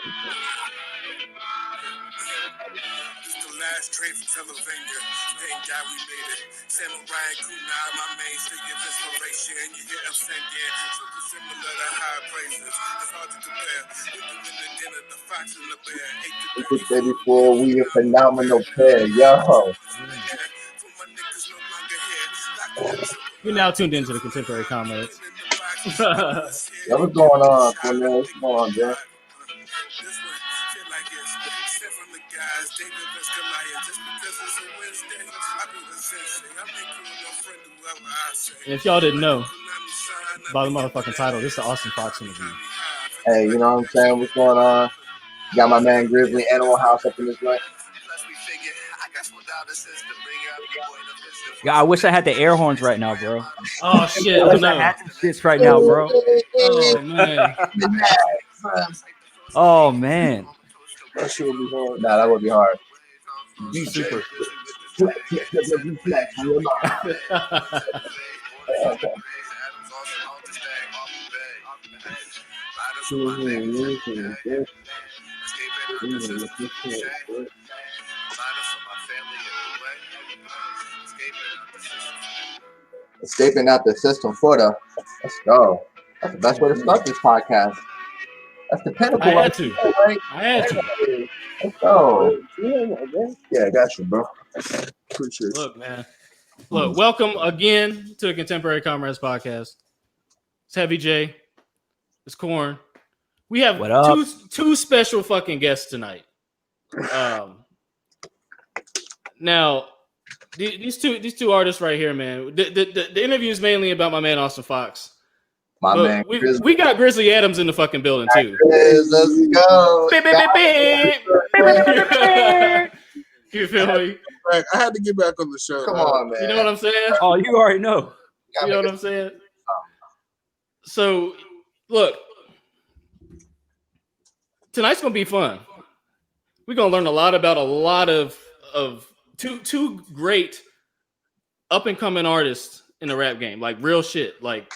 Last train from Pennsylvania. Thank God we made it. Samurai and Kunai, my mainstay of inspiration. You hear them singing, super similar to high praises. It's hard to compare. We're doing the dinner, the fox and the bear. 8 to 34, we a phenomenal pair, yo. You're now tuned into the Contemporary Comrades. Yo, what's going on, Cornell? What's going on, Jay? And if y'all didn't know by the motherfucking title, this is the Austin Fox interview. Hey, you know what I'm saying? What's going on? Got my man Grizzly Animal House up in this joint. Yeah, I wish I had the air horns right now, bro. Oh shit! I wish I had the shits right now, bro. Oh man. Oh man. That shit would be hard. Nah, that would be hard. Be super. Escaping out the system for the. Let's go. That's the best way to start this podcast. That's the pinnacle. I had to. Right? I had to. Let's go. Yeah, I got you, bro. Appreciate it. Look, man. Look, welcome again to the Contemporary Comrades podcast. It's Heavy J. It's Corn. We have two special fucking guests tonight. Now, these two artists right here, man. The interview is mainly about my man Austin Fox. Man, we got Grizzly Adams in the fucking building too. Let's go. You feel me? I had to get back on the show. Come on, man. You know what I'm saying? Oh, you already know. You know what I'm saying? So, look, tonight's gonna be fun. We're gonna learn a lot about a lot of two great up and coming artists in the rap game, like real shit, like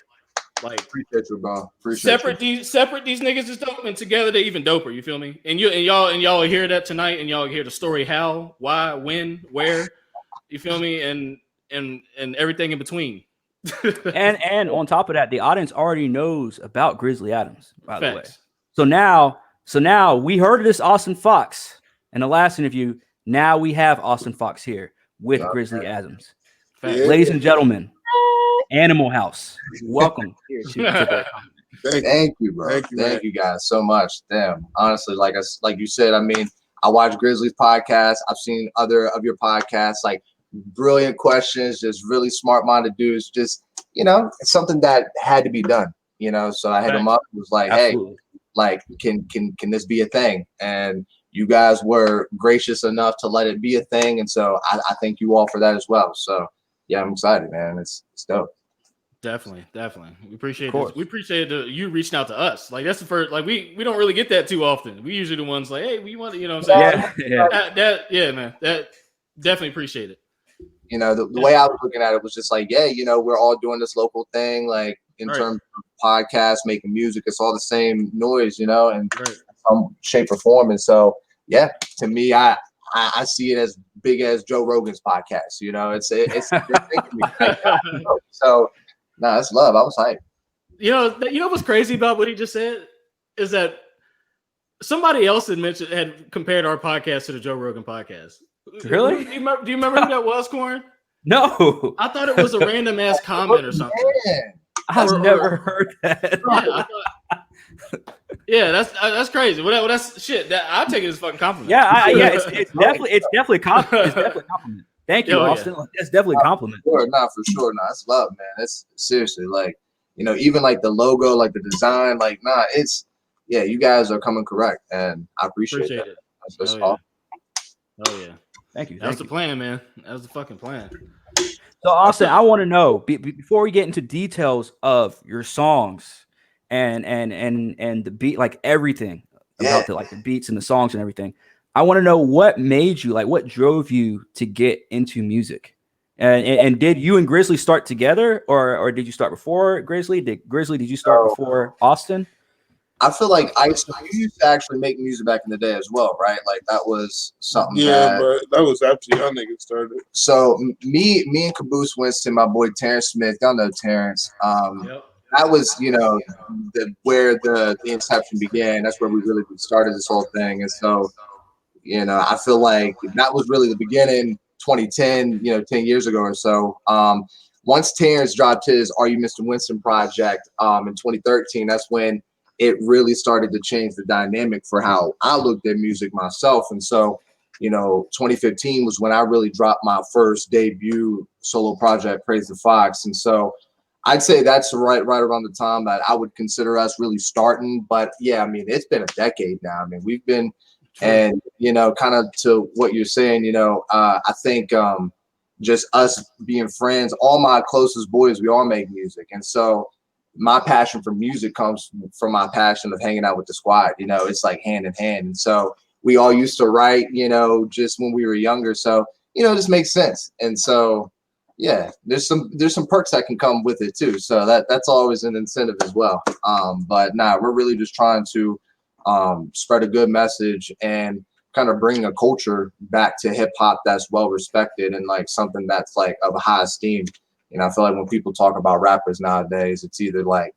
appreciate you, bro. Appreciate these niggas is dope, and together they even doper. You feel me? And y'all will hear that tonight, and y'all will hear the story how, why, when, where. You feel me? And everything in between. and on top of that, the audience already knows about Grizzly Adams, by the way. Facts. So now we heard of this Austin Fox in the last interview. Now we have Austin Fox here with Grizzly Adams. Facts. Ladies and gentlemen, Animal House. Welcome here to Thank you, bro. Thank you guys so much. Damn. Honestly, like you said, I mean, I watch Grizzly's podcast. I've seen other of your podcasts, like brilliant questions, just really smart-minded dudes. Just, it's something that had to be done, So I hit him up. It was like, Absolutely. Hey, like, can this be a thing? And you guys were gracious enough to let it be a thing. And so I thank you all for that as well. So yeah, I'm excited, man. It's dope. Definitely. We appreciate this. We appreciate you reaching out to us. Like that's the first. Like we don't really get that too often. We usually the ones like, hey, we want to, what I'm saying? Yeah, man. That definitely appreciate it. The way I was looking at it was just like, yeah, we're all doing this local thing, like in terms of podcasts, making music. It's all the same noise, in some shape or form. And so, yeah, to me, I see it as big as Joe Rogan's podcast. It's so. Nah, that's love. I was hyped. You know what's crazy about what he just said is that somebody else had compared our podcast to the Joe Rogan podcast. Really? Do you remember who that was, Corn? No. I thought it was a random ass comment or something. I've never heard that. Yeah, that's crazy. Well, that's shit. I'll take it as a fucking compliment. It's definitely a compliment. Thank you, Austin. Yeah. That's definitely a compliment. For sure. Nah, it's love, man. It's seriously like, even like the logo, like the design, like, it's, you guys are coming correct. And I appreciate it. That's Oh, yeah. Thank you. That was the plan, man. That was the fucking plan. So, Austin, I want to know, before we get into details of your songs and the beat, like everything about the beats and the songs and everything, I want to know what made you, like, what drove you to get into music, and did you and Grizzly start together, or did you start before Grizzly? Did you start before Austin? I feel like you used to actually make music back in the day as well, right? Like that was something. Yeah, but that was after y'all niggas started. So me and Caboose Winston, my boy Terrence Smith, y'all know Terrence. That was, where the inception began. That's where we really started this whole thing. And so, I feel like that was really the beginning, 2010, 10 years ago or so. Once Terrence dropped his Are You Mr. Winston project in 2013, that's when it really started to change the dynamic for how I looked at music myself. And so, 2015 was when I really dropped my first debut solo project, Praise the Fox. And so I'd say that's right around the time that I would consider us really starting. But yeah, I mean, it's been a decade now. I mean, we've been, and, kind of to what you're saying, I think just us being friends, all my closest boys, we all make music. And so my passion for music comes from my passion of hanging out with the squad. It's like hand in hand. And so we all used to write, just when we were younger. So, this makes sense. And so, yeah, there's some perks that can come with it too. So that's always an incentive as well. But we're really just trying to spread a good message and kind of bring a culture back to hip hop that's well respected and like something that's like of high esteem. I feel like when people talk about rappers nowadays, it's either like,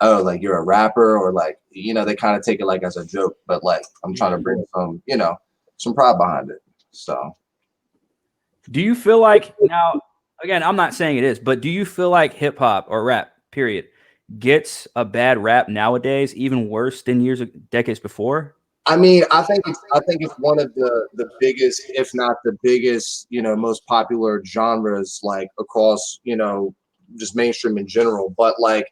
oh, like you're a rapper, or like, they kind of take it like as a joke. But like I'm trying to bring some pride behind it. So do you feel like now, again, I'm not saying it is, but do you feel like hip hop or rap, period, gets a bad rap nowadays, even worse than decades before? I mean, I think it's one of the biggest, if not the biggest, most popular genres, like across, just mainstream in general. But like,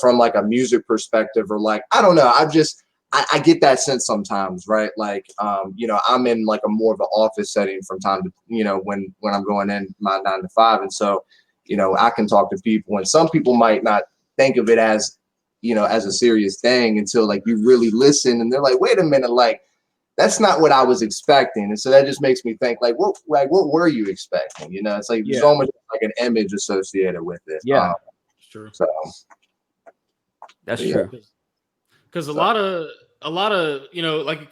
from like a music perspective, or like, I don't know, I get that sense sometimes, right? Like, I'm in like a more of an office setting from time to, when I'm going in my 9 to 5. And so, I can talk to people, and some people might not think of it as, as a serious thing until like you really listen, and they're like, wait a minute, like that's not what I was expecting. And so that just makes me think like, what were you expecting? It's like there's almost like an image associated with it. Yeah, true. So that's true. Because a lot of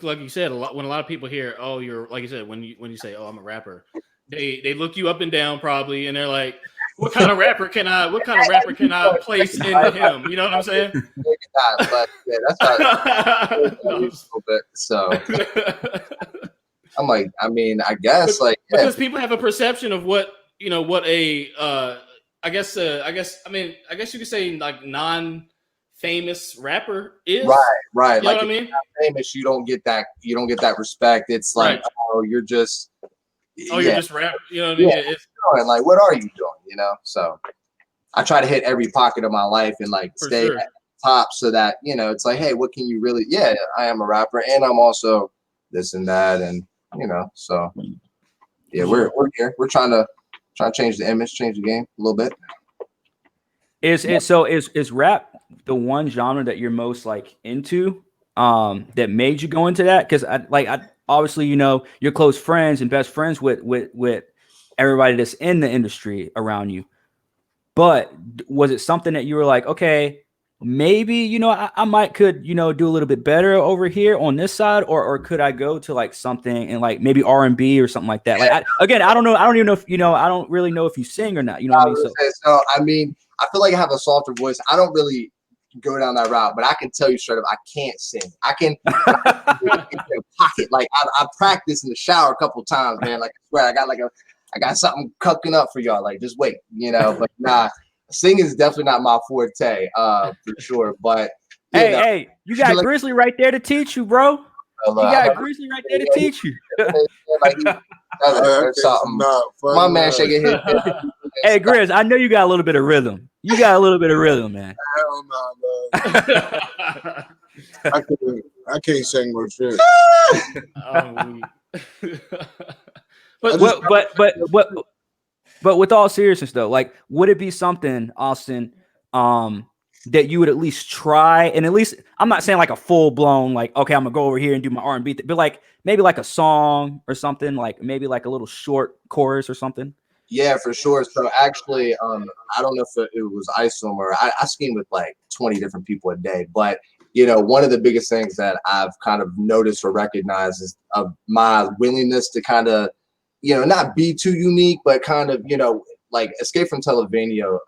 like you said, when a lot of people hear, oh, you're, like you said, when you say, oh, I'm a rapper, they look you up and down probably, and they're like, what kind of rapper can I place into him? You know what I'm saying? But yeah, that's not a little bit. So I'm like, I mean, I guess because people have a perception of what I guess you could say like non-famous rapper is. Right. You know like what I mean? Famous, you don't get that respect. It's like, oh, you're just you're just rap. You know what I mean? It's like, what are you doing? So I try to hit every pocket of my life and like stay at the top, so that it's like, hey, what can you really? Yeah, I am a rapper, and I'm also this and that, and so yeah, we're here. We're trying to change the image, change the game a little bit. Is rap the one genre that you're most like into, that made you go into that? Because I obviously, you're close friends and best friends with everybody that's in the industry around you. But was it something that you were like, okay, maybe, I might could, do a little bit better over here on this side, or could I go to like something and like maybe R&B or something like that? Like, I don't know. I don't even know if, I don't really know if you sing or not. You know what I mean? So, I mean, I feel like I have a softer voice. I don't really go down that route, but I can tell you straight up, I can't sing. I can pocket. Like I practiced in the shower a couple times, man. Like I swear, I got something cooking up for y'all. Like just wait, but nah, singing is definitely not my forte, for sure. But hey, you got Grizzly right there to teach you, bro. You got Grizzly right there to teach you. Something. My man shaking his head. Hey, Grizz, I know you got a little bit of rhythm. You got a little bit of rhythm, man. Hell no, I can't sing no shit. But with all seriousness though, like, would it be something, Austin, that you would at least try? And at least, I'm not saying like a full blown, like, okay, I'm gonna go over here and do my R&B, but like maybe like a song or something, like maybe like a little short chorus or something. Yeah, for sure. So actually, I don't know if it was ISOM or I scheme with like 20 different people a day, but one of the biggest things that I've kind of noticed or recognized is of my willingness to kind of, not be too unique, but kind of, like Escape from Televania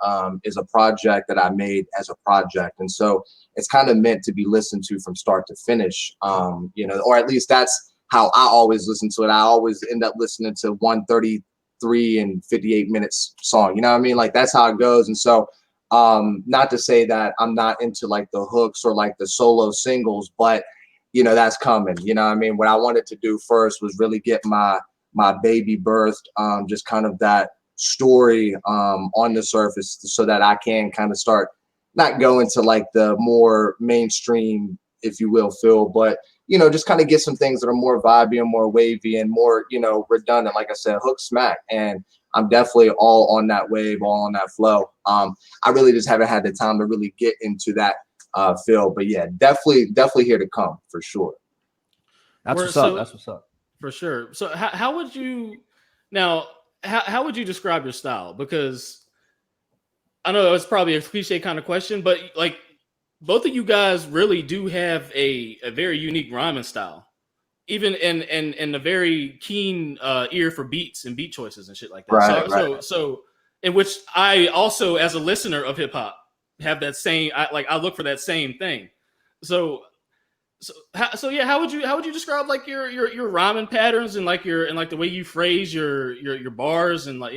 is a project that I made as a project. And so it's kind of meant to be listened to from start to finish, or at least that's how I always listen to it. I always end up listening to 133 and 58 minutes song. You know what I mean? Like that's how it goes. And so not to say that I'm not into like the hooks or like the solo singles, but that's coming. You know what I mean? What I wanted to do first was really get my baby birthed, just kind of that story on the surface so that I can kind of start not go into like the more mainstream, if you will, feel, but just kind of get some things that are more vibey and more wavy and more, redundant. Like I said, hook smack. And I'm definitely all on that wave, all on that flow. I really just haven't had the time to really get into that feel. But yeah, definitely here to come for sure. That's what's up. That's what's up. For sure. So how would you now? How would you describe your style? Because I know it's probably a cliche kind of question, but like both of you guys really do have a very unique rhyming style, even in a very keen ear for beats and beat choices and shit like that. Right, So in which I also, as a listener of hip hop, have that same. I look for that same thing. So yeah, how would you describe like your rhyming patterns and like the way you phrase your bars and like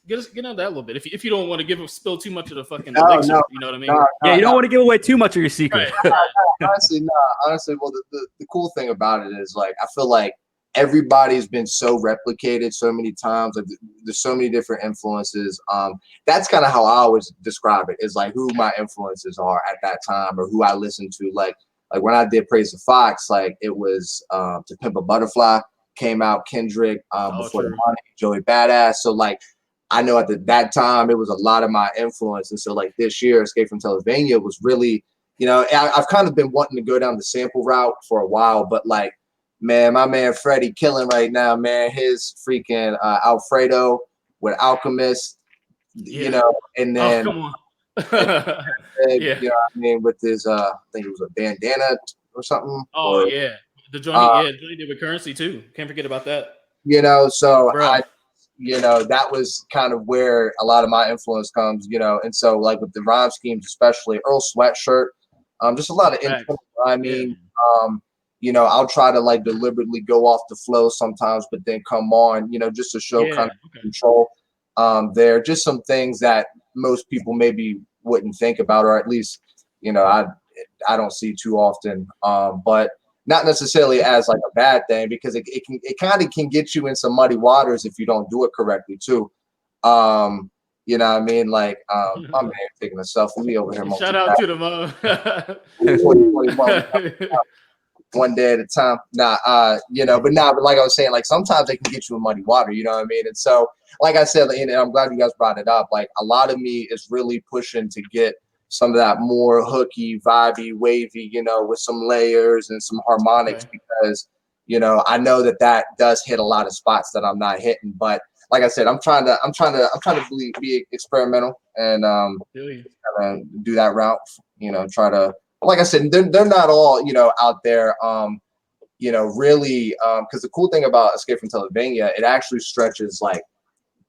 get into that a little bit if you don't want to spill too much of the fucking elixir, you know what I mean? You don't want to give away too much of your secret. Right. Honestly, well, the cool thing about it is like I feel like everybody's been so replicated so many times. Like, there's so many different influences. That's kind of how I always describe it, is like who my influences are at that time or who I listen to. Like when I did Praise the Fox, like it was To Pimp a Butterfly came out, Kendrick, before the Money, Joey Badass. So like I know at that time it was a lot of my influence. And so like this year, Escape from Televania was really, I've kind of been wanting to go down the sample route for a while, but like, man, my man Freddie killing right now, man. His freaking Alfredo with Alchemist, and then come on. You know what I mean, with his I think it was a bandana or something. The joint he did with Currency too. Can't forget about that. So that was kind of where a lot of my influence comes, and so like with the rhyme schemes, especially Earl Sweatshirt, just a lot of influence. I mean, I'll try to like deliberately go off the flow sometimes, but then come on, just to show kind of control. There are just some things that most people maybe wouldn't think about, or at least, I don't see too often, but not necessarily as like a bad thing, because it kind of can get you in some muddy waters if you don't do it correctly too. You know what I mean? Like, my man taking a selfie over here. Shout out to them. 2021, one day at a time. But like I was saying, like sometimes they can get you in muddy water, you know what I mean? And so, like I said, and I'm glad you guys brought it up, like a lot of me is really pushing to get some of that more hooky, vibey, wavy, with some layers and some harmonics, because, I know that does hit a lot of spots that I'm not hitting. But like I said, I'm trying to be experimental and do that route, try to, like I said, they're not all, out there, really, because the cool thing about Escape from Televania, it actually stretches like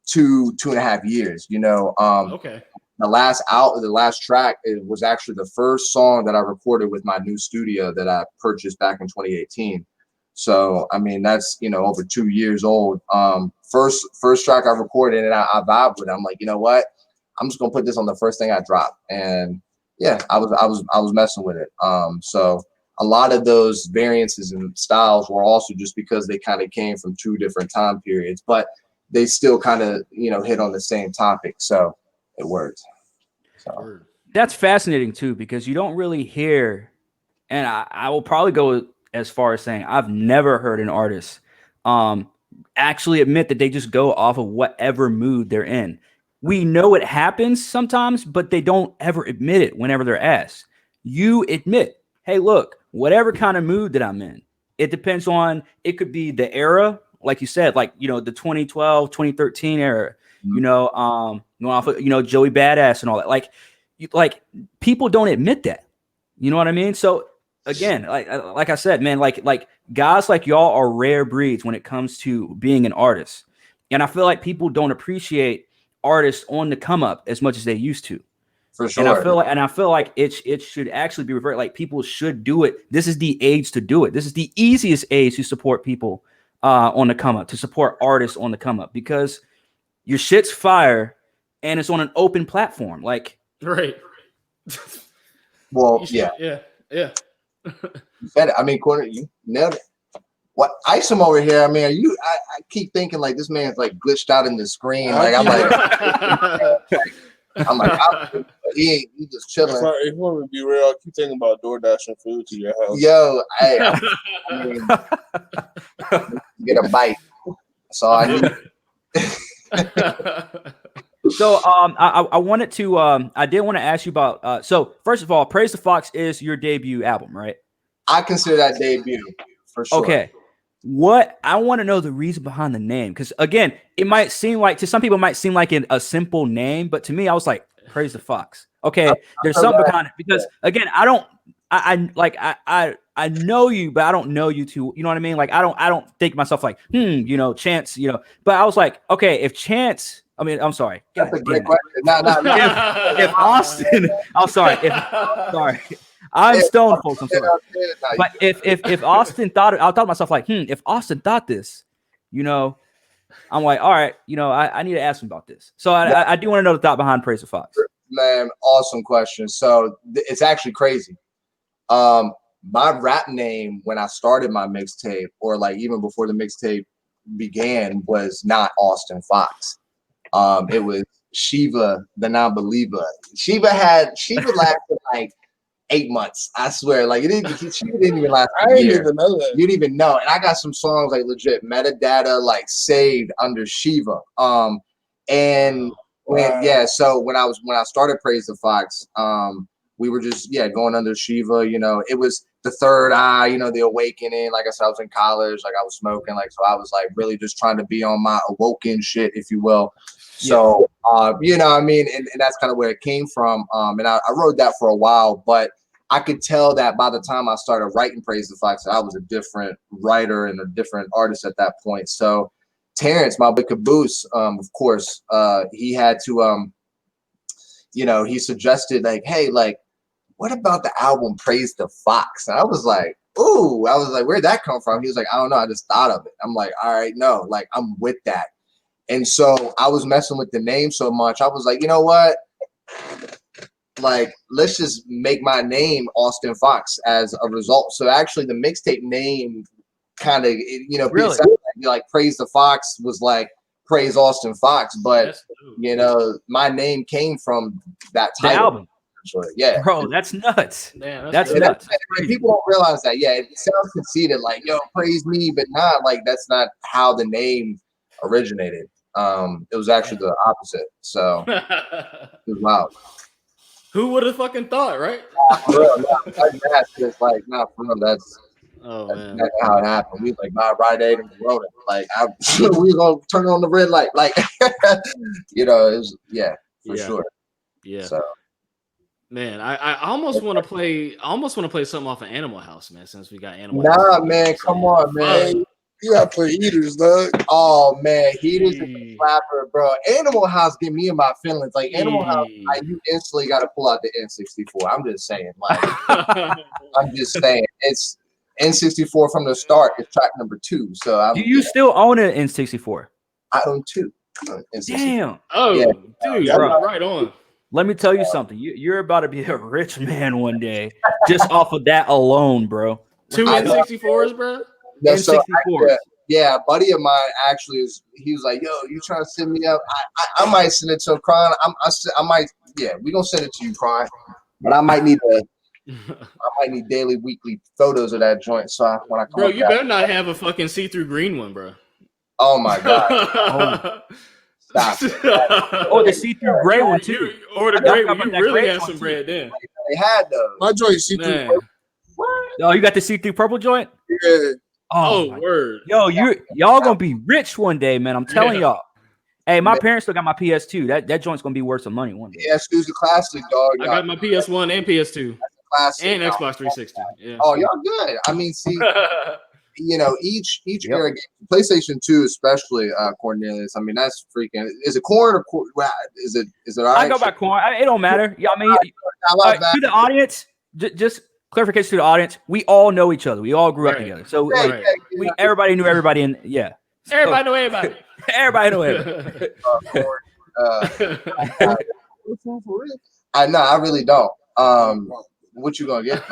2.5 years, The last track, it was actually the first song that I recorded with my new studio that I purchased back in 2018. So, I mean, that's, over 2 years old. First track I recorded, and I vibed with it. I'm like, you know what? I'm just going to put this on the first thing I drop. And yeah, I was messing with it. So a lot of those variances and styles were also just because they kind of came from two different time periods, but they still kind of, hit on the same topic. So it worked. So that's fascinating too, because you don't really hear, and I will probably go as far as saying I've never heard an artist actually admit that they just go off of whatever mood they're in. We know it happens sometimes, but they don't ever admit it whenever they're asked. You admit, hey, look, whatever kind of mood that I'm in, it depends on, it could be the era, like you said, like, the 2012, 2013 era, going off of, Joey Badass and all that. Like people don't admit that. You know what I mean? So again, like I said, man, like guys like y'all are rare breeds when it comes to being an artist. And I feel like people don't appreciate artists on the come up as much as they used to. For sure. And I feel like it should actually be reversed. Like people should do it. This is the age to do it. This is the easiest age to support people on the come up, to support artists on the come up, because your shit's fire and it's on an open platform. Like, right. Well, yeah. You said it. I mean, Corner, you nailed it. What ice him over here? I mean, I keep thinking like this man's like glitched out in the screen. Like I'm like, he just chilling. If you want to be real, I keep thinking about DoorDashing food to your house. Yo, I mean, get a bite. That's all I need. So I wanted to I did want to ask you about so first of all, Praise the Fox is your debut album, right? I consider that debut for sure. Okay. What I want to know the reason behind the name, because again, it might seem like to some people it might seem like a simple name, but to me, I was like, Praise the Fox. Okay, there's something behind it, because again, I know you, but I don't know you too. You know what I mean? Like I don't think myself like Chance. But I was like, okay, if Chance. I mean, I'm sorry. That's a great question. No. If Austin, I'm sorry. Sorry. I'm stoned, folks. I'm sorry. But if Austin thought it, I thought to myself like, if Austin thought this, I'm like, all right, I need to ask him about this. So I do want to know the thought behind Praise the Fox. Man, awesome question. So it's actually crazy. My rap name when I started my mixtape, or like even before the mixtape began, was not Austin Fox. It was Shiva the Non-Believer. Shiva lasted like 8 months. I swear, like Shiva didn't even last. I didn't even know that. You didn't even know. And I got some songs like legit metadata like saved under Shiva. So when I started Praise the Fox, we were just going under Shiva. It was the third eye. The awakening. Like I said, I was in college. Like I was smoking. Like so, I was like really just trying to be on my awoken shit, if you will. So what I mean, and that's kind of where it came from. And I wrote that for a while, but I could tell that by the time I started writing Praise the Fox, that I was a different writer and a different artist at that point. So Terrence, my big caboose, of course, he had to, he suggested like, hey, like, what about the album Praise the Fox? And I was like, ooh, where'd that come from? He was like, I don't know, I just thought of it. I'm like, all right, no, like I'm with that. And so I was messing with the name so much. I was like, you know what? Like, let's just make my name Austin Fox as a result. So actually the mixtape name kind of, really? like Praise the Fox was like Praise Austin Fox. But, my name came from that title. The album. Yeah. Bro, that's nuts. Man, that's nuts. People don't realize that. Yeah, it sounds conceited, like, yo, praise me, but not like that's not how the name originated. It was actually the opposite. So it was wild. Who would have fucking thought, right? For real, that's just like not for real. That's man. That's how it happened. We was like, right, and rolling. Like we gonna turn on the red light. Like it was for sure. Yeah. So man, I almost want to play. Something off of Animal House, man. Since we got Animal House. Man, come on, man. You gotta play Heaters, dog. Oh man, Heaters is a slapper, bro. Animal House get me in my feelings. Like Animal House, you instantly got to pull out the N64. I'm just saying, like, it's N64 from the start. It's track number 2. So do you still own an N64? I own 2. Damn. Oh, yeah. Dude, bro. Right on. Let me tell you something. You're about to be a rich man one day, just off of that alone, bro. 2 N64s, bro. So a buddy of mine actually he was like, yo, you trying to send me up? I might send it to him, Cron. I might, we gonna send it to you, Cron. But I might need daily, weekly photos of that joint. So when I come bro, you better not have a fucking see-through green one, bro. Oh my god. Stop. The see-through gray one too. Or the gray one. You really had some bread then. They had those. My joint see-through. What? Oh, you got the see-through purple joint? Yeah. Oh word. Yo, y'all gonna be rich one day, man. I'm telling y'all. Hey, my parents still got my PS2. That joint's gonna be worth some money one day. PS2's a classic, dog. I got my PS1 and PS2. That's a classic. And Xbox 360. Yeah. Oh, y'all good. I mean, see, each era game, PlayStation 2 especially, Cornelius. I mean, that's freaking. Is it corn or is it all right? I go by corn. It don't matter. Yeah, I mean, to the audience, just clarification to the audience. We all know each other. We all grew up together, so everybody knew everybody, and everybody knew everybody. Everybody knew everybody. I really don't. What you gonna get?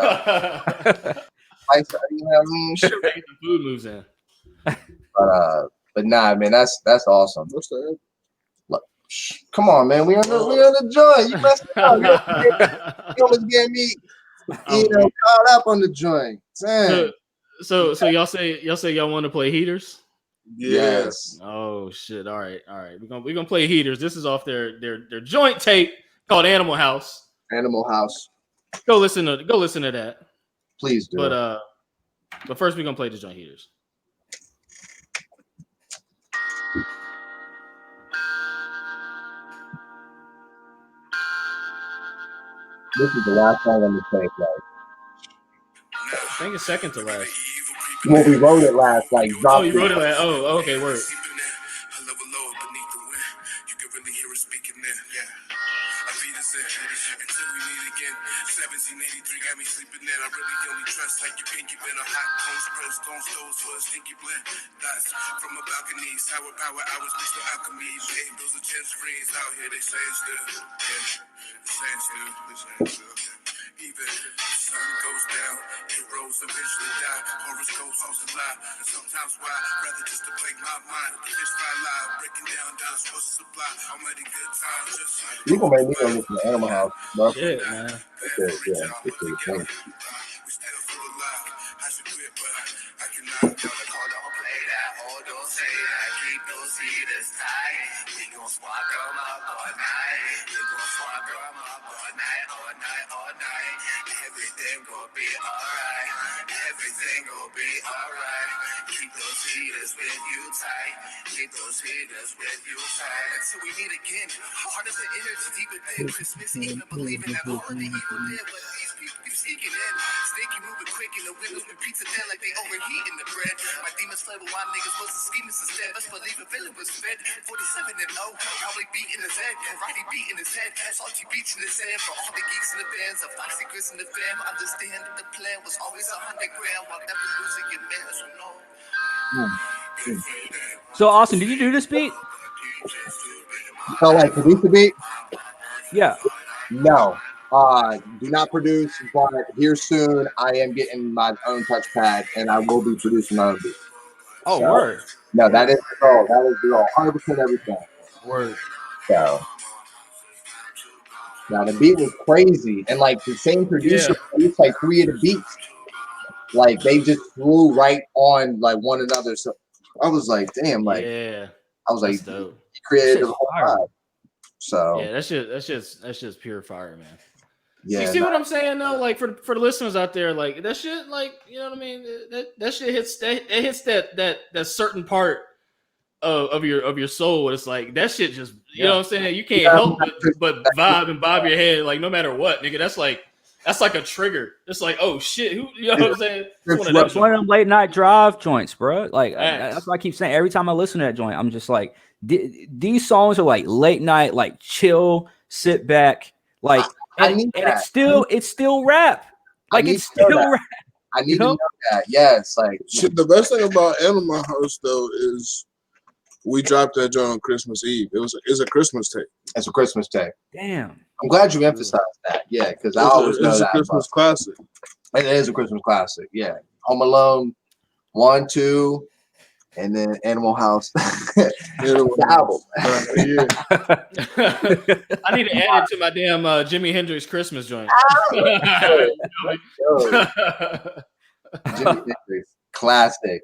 Sure, get the food moves in. But nah, man, that's awesome. What's that? Look, come on, man, we on the joint. You messed up. You almost get me, caught up on the joint. Damn. So y'all say y'all want to play Heaters? Yes. Oh shit! All right. We're gonna play Heaters. This is off their joint tape called Animal House. Animal House. Go listen to that. Please do. But first we're gonna play the joint Heaters. This is the last song on the tape, like. I think it's second to last. Well, we wrote it last, like. Oh, you wrote it last. Oh, okay, word. Until we meet again. 1783 got me sleeping in. I really only trust like your pinky been a hot cones, press stones, toes for a stinky blend. That's from a balcony, sour power hours mixed with alchemy. Babe, those are 10 screens out here, they saying still. Yeah, saying still. Even the sun goes down, it rose eventually die. Horoscopes also lie, and sometimes why rather just to play my mind. The fish fry live, breaking down what's the supply. I'm ready good time. Just you can make me go listen to Animal House, bro. Shit, man. Okay, yeah, it's really funny. We still feel alive. I should quit, but I cannot. Don't play that, or don't say that. Keep those heaters tight. We gon' spark them up all night. We gon' spark them up all night, all night, all night. Everything gon' be alright. Everything gon' be alright. Keep those heaters with you tight. Keep those heaters with you tight. Until we meet again. Heart is the energy deeper than Christmas. Even believing that all of the evil live. But these people keep sneaking in. Sneaky moving quick in the windows with pizza down like they overheating the bread. My demons fled, but why niggas wasn't scheming instead. Best believe the villain was fed. 47 and 0. Probably beating his head. Karate beating his head. Salty beats in his head. For all the geeks in the bands. A foxy Chris in the fam. Understand that the plan was always 100 grand. While never losing your man. So no. So Austin, did you do this beat? So like produce the beat? Yeah. No. Do not produce, but here soon I am getting my own touchpad and I will be producing my own beat. Oh, so, word. No, that is the goal. That is the goal. 100% everything. Word. So now the beat was crazy. And like the same producer produced like 3 of the beats. Like they just flew right on like one another. So I was like, damn, like I was like, he created the whole vibe. So yeah, that's just pure fire, man. Yeah, you see what I'm saying though? Like for the listeners out there, like that shit, like you know what I mean? That shit hits that certain part of your soul. It's like that shit just you know what I'm saying? You can't help but vibe and bob your head like no matter what, nigga. That's like a trigger. It's like, oh shit, who you know what I'm saying? It's one of them late night drive joints, bro. Like that's what I keep saying. Every time I listen to that joint, I'm just like, these songs are like late night, like chill, sit back, like, and it's still rap. Like it's still rap. I need to know that. Yes, like the best thing about Animal House though is we dropped that joint on Christmas Eve. It's a Christmas tape. It's a Christmas tape. Damn. I'm glad you emphasized that. Yeah, because I always know that. It's a Christmas classic. It is a Christmas classic. Yeah. Home Alone 1, 2, and then Animal House. The album. I need to add it to my damn Jimi Hendrix Christmas joint. Jimi Hendrix classic.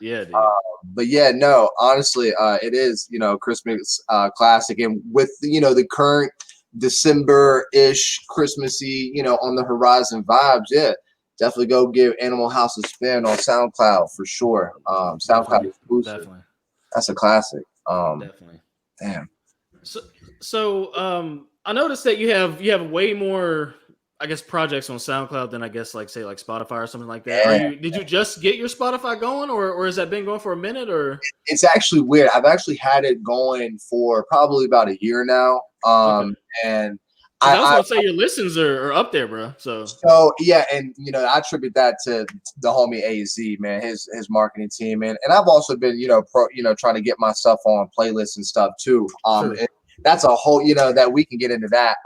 Yeah, dude. But yeah, no, honestly, it is, Christmas classic. And with, the current December-ish Christmassy, on the horizon vibes, definitely go give Animal House a spin on SoundCloud for sure. SoundCloud exclusive. Definitely. That's a classic. Definitely. Damn. So I noticed that you have way more I guess projects on SoundCloud than I guess like say like Spotify or something like that. Yeah. Did you just get your Spotify going, or has that been going for a minute? Or it's actually weird. I've actually had it going for probably about a year now. And I was gonna say your listens are up there, bro. So yeah, and I attribute that to the homie AZ, man, his marketing team, and I've also been trying to get my stuff on playlists and stuff too. Sure. And that's a whole that we can get into that.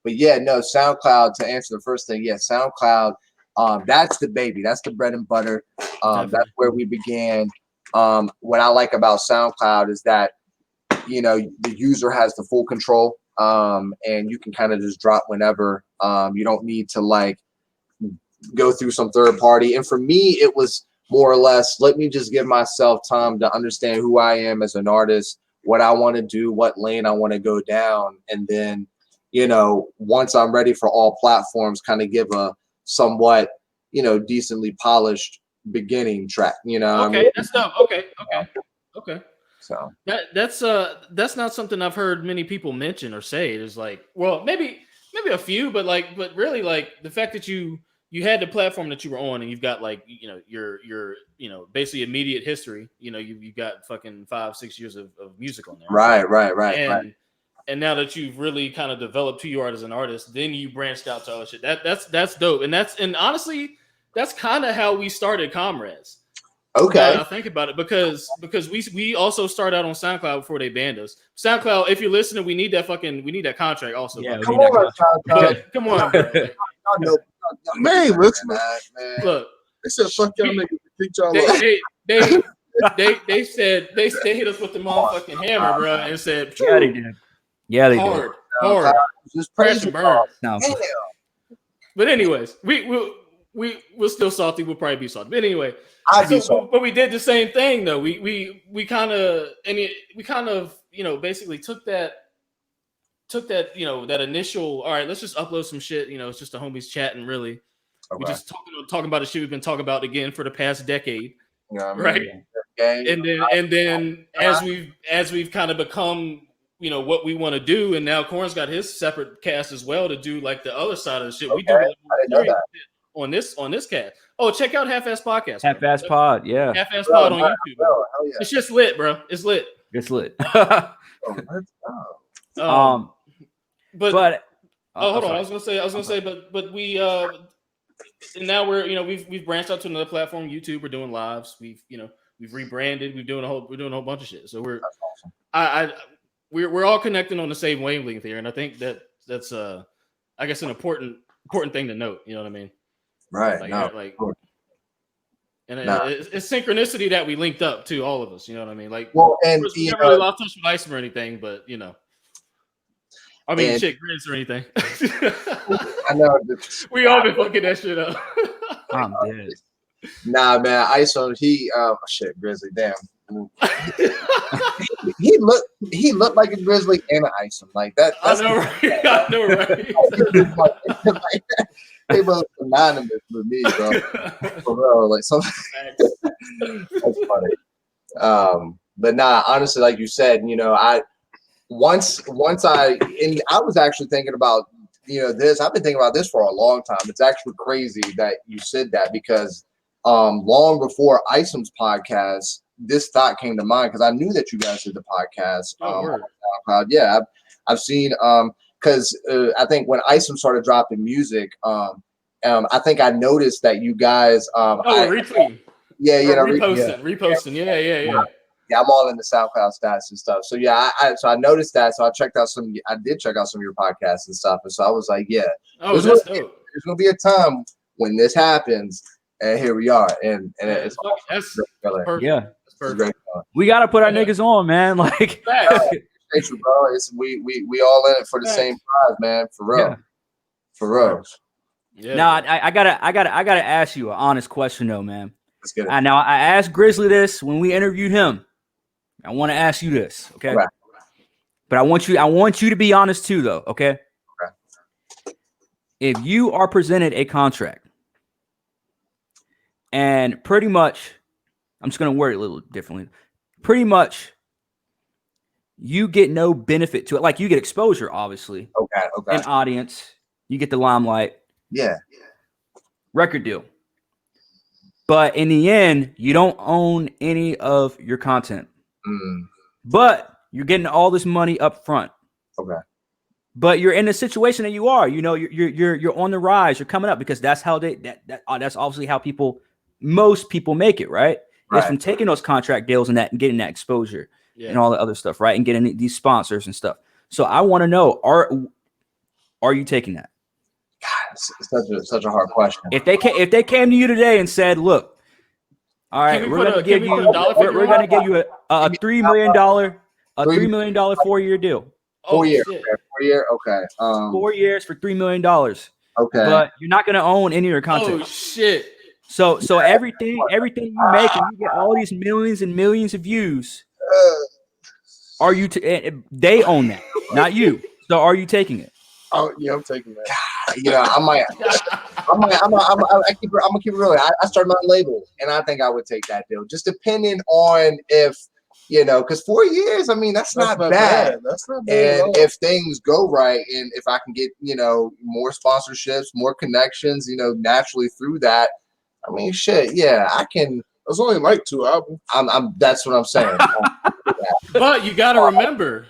But yeah, no, SoundCloud, to answer the first thing, yeah, SoundCloud, that's the baby. That's the bread and butter. That's where we began. What I like about SoundCloud is that, the user has the full control, and you can kind of just drop whenever. You don't need to like go through some third party. And for me, it was more or less, let me just give myself time to understand who I am as an artist, what I want to do, what lane I want to go down. And then, once I'm ready for all platforms, kind of give a somewhat, decently polished beginning track, Okay, that's dope. Okay. So that's not something I've heard many people mention or say. It's like, well, maybe a few, but really like the fact that you had the platform that you were on and you've got like, your basically immediate history, you've got fucking 5-6 years of music on there. Right. And now that you've really kind of developed who you are as an artist, then you branched out to other shit. That's dope. And honestly, that's kind of how we started Comrades. Okay. I think about it because we also started out on SoundCloud before they banned us. SoundCloud, if you're listening, we need that contract also. Yeah, come on, come on, bro. Man, listen, look. They said fuck y'all niggas. Teach y'all they said they hit us with the motherfucking hammer, bro, and said, yeah, they did. Yeah, they did. Hard. Just Crash and burn. No. But anyways, we're still salty. We'll probably be salty. But anyway, but we did the same thing though. We kind of basically took that that initial, all right, let's just upload some shit. It's just the homies chatting. Really, we just talking about the shit we've been talking about again for the past decade, right? And then as we've kind of become what we want to do, and now Corn's got his separate cast as well to do like the other side of the shit. We do on this cast. Oh, check out Half-Ass Podcast. Half-Ass Pod, yeah. Half-Ass Pod on YouTube. Bro. Yeah. It's just lit, bro. It's lit. It's lit. But hold on. I was gonna say, but we and now we're we've branched out to another platform, YouTube. We're doing lives. We've rebranded. We're doing a whole bunch of shit. So we're awesome. We're all connecting on the same wavelength here, and I think that's I guess an important thing to note. You know what I mean? Right. It's synchronicity that we linked up to all of us. You know what I mean? Like, well, and we never really lost touch with Isom or anything, but I mean, shit, Grizz or anything. I know we all been fucking that shit up. I'm dead. Nah, man, Isom, shit, Grizzly, damn. he looked like a Grizzly and an Isom, like that. I know, right? They both synonymous with me, bro. For real, like something. That's funny. But nah, honestly, like you said, I was actually thinking about this. I've been thinking about this for a long time. It's actually crazy that you said that because long before Isom's podcast, this thought came to mind because I knew that you guys did the podcast. On SoundCloud. Yeah, I've seen because I think when Isom started dropping music, I think I noticed that you guys retweeting. Reposting. Yeah. Yeah, I'm all in the SoundCloud stats and stuff. So yeah, I noticed that. So I did check out some of your podcasts and stuff. And so I was like, yeah, that's dope. There's gonna be a time when this happens, and here we are. And it's perfect. Yeah, that's perfect. We gotta put our niggas on, man. Like, bro. We all in it for the same prize, man. For real. Yeah. For real. Yeah. Now I gotta ask you an honest question though, man. Let's get it. Now I asked Grizzly this when we interviewed him. I want to ask you this, okay? Right. But I want you to be honest too, though, okay? If you are presented a contract, and pretty much, I'm just gonna word it a little differently. Pretty much, you get no benefit to it. Like you get exposure, obviously. Okay. An audience. You get the limelight. Yeah. Record deal. But in the end, you don't own any of your content. But you're getting all this money up front. Okay. But you're in the situation that you are. You know, you're on the rise. You're coming up because that's how that's obviously how most people make it, right? It's from taking those contract deals and getting that exposure and all the other stuff, right? And getting these sponsors and stuff. So I want to know, are you taking that? God, it's such a hard question. If they came to you today and said, "Look, all right, we're going to give you a $3 million 4-year deal." 4 years. Okay. 4 year. Okay. 4 years for $3 million. Okay. But you're not going to own any of your content. Oh shit. So everything you make, and you get all these millions and millions of views. Are you? They own that, not you. So are you taking it? Oh yeah, I'm taking that. You know, I'm gonna keep it real. I started my label, and I think I would take that deal, just depending on if, you know, because 4 years, I mean, that's not bad. That's not bad. And if things go right, and if I can get, you know, more sponsorships, more connections, you know, naturally through that, I mean, shit, yeah, I can. It's only like 2 albums. That's what I'm saying. But you got to remember,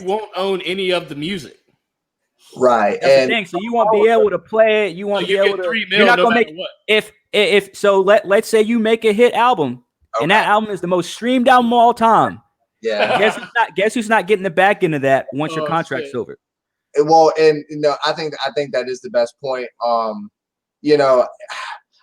you won't own any of the music. Right. That's the thing. So you won't be able to play it. You won't be able to. You're not gonna make if so. Let's say you make a hit album, and that album is the most streamed album of all time. Yeah. Guess who's not getting the back end of that once your contract's over? Well, and you know, I think that is the best point. You know,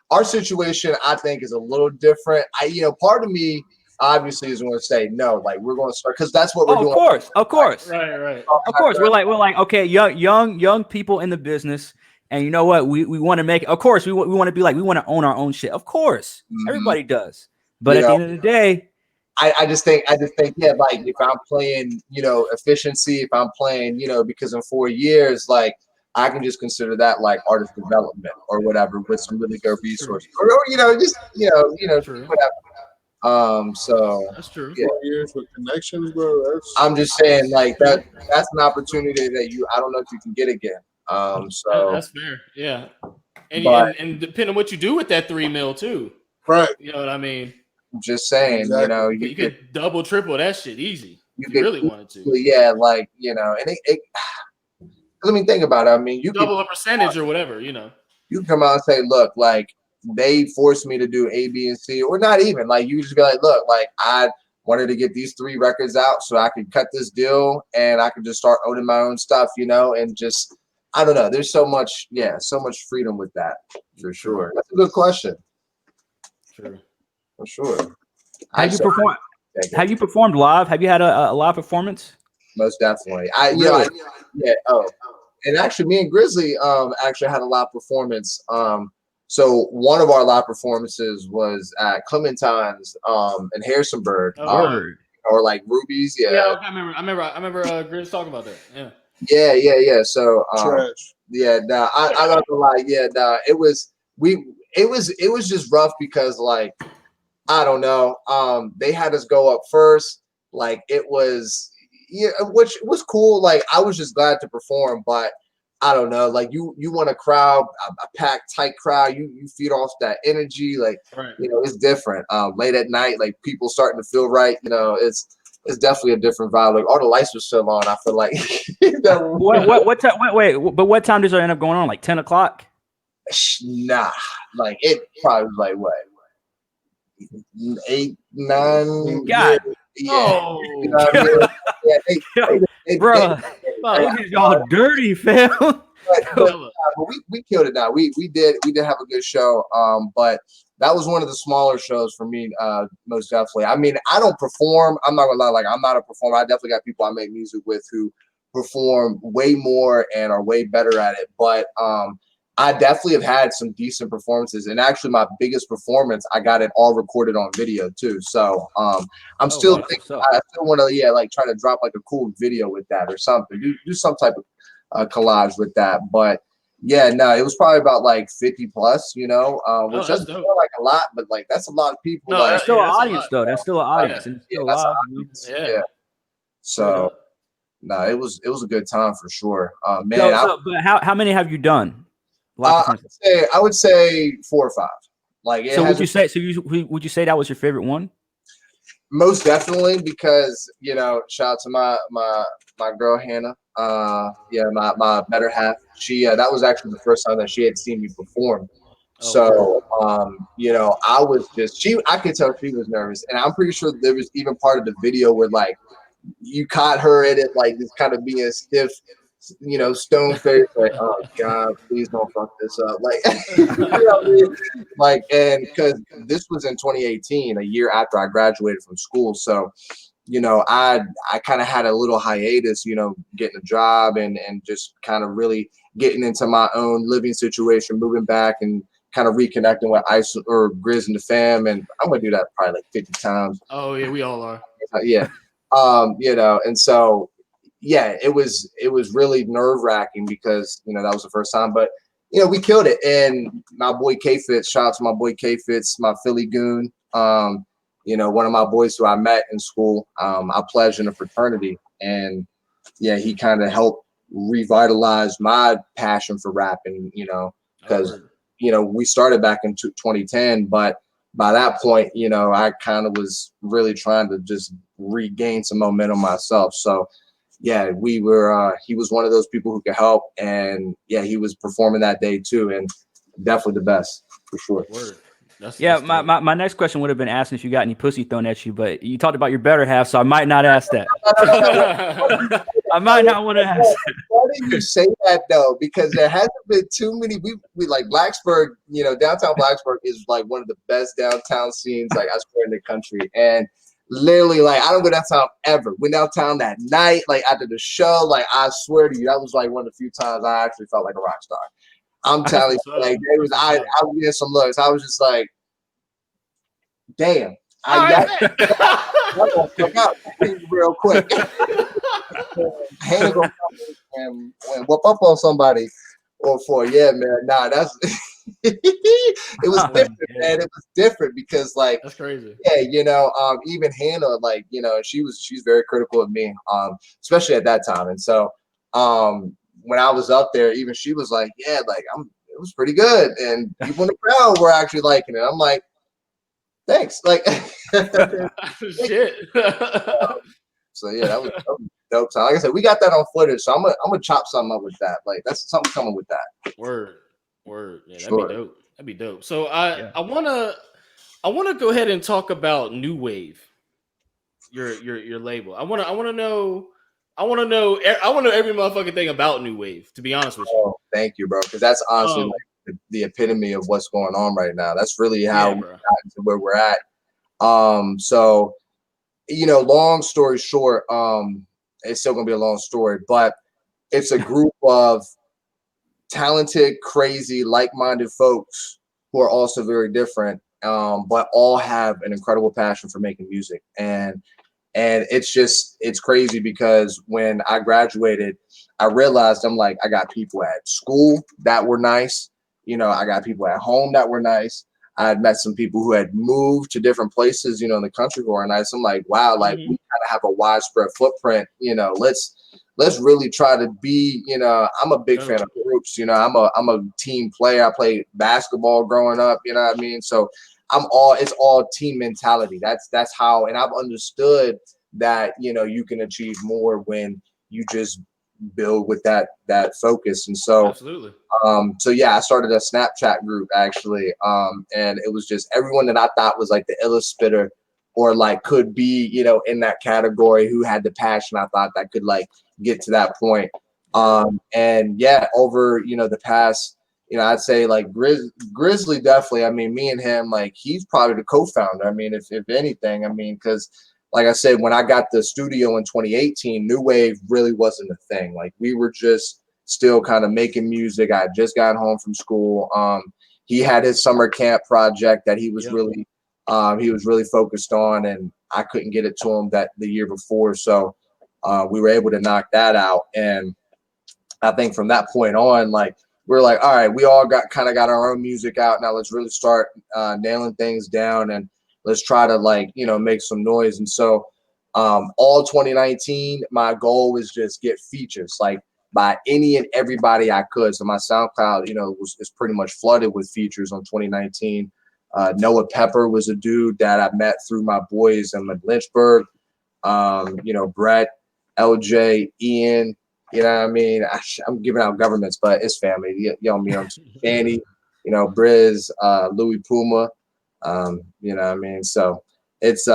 our situation, I think, is a little different. You know, part of me obviously is going to say no, like we're going to start, because that's what we're doing. Of course. Right. Of course, we're like, okay, young people in the business, and you know what? We want to make. Of course, we want to be like, we want to own our own shit. Of course, everybody does. But at the end of the day, I just think, yeah, like if I'm playing, you know, efficiency, if I'm playing, you know, because in 4 years, like I can just consider that like artist development or whatever with some really good resources, or you know, just you know, whatever. So that's true. 4 years with connections, bro. I'm just saying, like that's an opportunity that I don't know if you can get again. So that's fair, yeah. And depending on what you do with that $3 million too, right? You know what I mean? I'm just saying, exactly. You know, you could double, triple that shit easy. You really wanted to, yeah, like you know, and it let me think about it. I mean, you double a percentage or whatever, you know. You can come out and say, look, like they forced me to do A, B, and C, or not even. Like you just be like, look, like I wanted to get these 3 records out so I could cut this deal and I could just start owning my own stuff, you know, and just I don't know. There's so much freedom with that for sure. That's a good question. Sure. For sure. Have you performed live? Have you had a live performance? Most definitely. And actually, me and Grizzly actually had a live performance. So one of our live performances was at Clementine's in Harrisonburg, or like Ruby's. Yeah, okay, I remember Grizz talking about that. Yeah. So trash. Yeah, I don't know, like, it was just rough because like I don't know. They had us go up first. Like it was, which was cool. Like I was just glad to perform, but I don't know. Like you want a crowd, a packed, tight crowd. You feed off that energy. Like you know, it's different. Late at night, like people starting to feel right. You know, it's definitely a different vibe. Like all the lights were still on. I feel like. What time? Wait. But what time does it end up going on? Like 10 o'clock? Nah, like it probably was like what? 8, 9. God. Yeah. Oh. You know what I mean? Bro, y'all dirty, fam. But we killed it now. We did have a good show. But that was one of the smaller shows for me, most definitely. I mean, I don't perform. I'm not gonna lie, like I'm not a performer. I definitely got people I make music with who perform way more and are way better at it. But I definitely have had some decent performances, and actually my biggest performance, I got it all recorded on video too. So I'm still thinking, I still want to like try to drop like a cool video with that or something. Do some type of collage with that. But yeah, no, it was probably about like 50 plus, you know, which doesn't feel like a lot, but like that's a lot of people. No, like, that's still an audience though. That's still an audience. And still live. Yeah. So No, it was a good time for sure. Man, but how many have you done? I would say 4 or 5. Like, so would you say? So would you say that was your favorite one? Most definitely, because shout out to my girl Hannah. My better half. She that was actually the first time that she had seen me perform. So I was just I could tell she was nervous, and I'm pretty sure there was even part of the video where like you caught her in it, like just kind of being stiff, stone face, like, oh God, please don't fuck this up. Like, what I mean? Like, and because this was in 2018, a year after I graduated from school. So, I kind of had a little hiatus, getting a job and just kind of really getting into my own living situation, moving back and kind of reconnecting with Ice or Grizz and the fam. And I'm going to do that probably like 50 times. Oh yeah, we all are. Yeah. And so, yeah, it was really nerve wracking because, that was the first time, but, we killed it. And my boy K-Fitz, shout out to my boy K-Fitz, my Philly goon, one of my boys who I met in school, I pledged in a fraternity, and yeah, he kind of helped revitalize my passion for rapping, because, we started back in 2010, but by that point, I kind of was really trying to just regain some momentum myself. So yeah, he was one of those people who could help, and yeah, he was performing that day too, and definitely the best for sure. Word. That's my next question would have been asking if you got any pussy thrown at you, but you talked about your better half, so I might not ask that. I might not want to ask that. Why do you say that though? Because there hasn't been too many. We like Blacksburg, downtown Blacksburg is like one of the best downtown scenes, like I swear, in the country. And literally, like, I don't go downtown ever. Went downtown that night, like after the show, like I swear to you, that was like one of the few times I actually felt like a rock star. I'm telling you, like there was I was getting some looks. I was just like, damn. I got real quick. Hannah gonna come and whoop up on somebody or for man. Nah, that's it was different, man. It was different because like that's crazy. Yeah, even Hannah, like, she's very critical of me, especially at that time. And so when I was up there, even she was like, yeah, like it was pretty good. And people in the crowd were actually liking it. I'm like, thanks. Like shit. So yeah, that was dope time. Like I said, we got that on footage, so I'm gonna chop something up with that. Like that's something coming with that. Word. Yeah, that'd be dope. So I wanna go ahead and talk about NUWAV, your label. I wanna know every motherfucking thing about NUWAV, to be honest with you. Oh, thank you, bro. Because that's honestly like the epitome of what's going on right now. That's really how we got to where we're at. So long story short, it's still gonna be a long story, but it's a group of talented, crazy, like-minded folks who are also very different, but all have an incredible passion for making music. And it's crazy because when I graduated, I realized I'm like, I got people at school that were nice. I got people at home that were nice. I had met some people who had moved to different places, in the country who are nice. I'm like, wow, like we kind of have a widespread footprint. Let's really try to be, I'm a big fan of groups. I'm a team player. I played basketball growing up. You know what I mean? So it's all team mentality. That's how, and I've understood that, you can achieve more when you just build with that focus. And so absolutely. So yeah, I started a Snapchat group actually, and it was just everyone that I thought was like the illest spitter or like could be, in that category, who had the passion I thought that could like get to that point. And yeah, over the past, I'd say like Grizzly definitely. I mean, me and him, like he's probably the co-founder. I mean, if anything, I mean, because like I said, when I got the studio in 2018, NUWAV really wasn't a thing. Like we were just still kind of making music. I had just gotten home from school. He had his summer camp project that he was really focused on, and I couldn't get it to him the year before. So we were able to knock that out. And I think from that point on, like we're like, all right, we all got our own music out. Now let's really start nailing things down and let's try to like, make some noise. And so All 2019, my goal was just get features like by any and everybody I could. So my SoundCloud, you know, is pretty much flooded with features on 2019. Noah Pepper was a dude that I met through my boys in Lynchburg. You know, Brett, LJ, Ian, you know what I mean? I'm giving out governments, but it's family. You know me, I'm Danny, you know, Briz, Louis Puma, you know what I mean? So it's,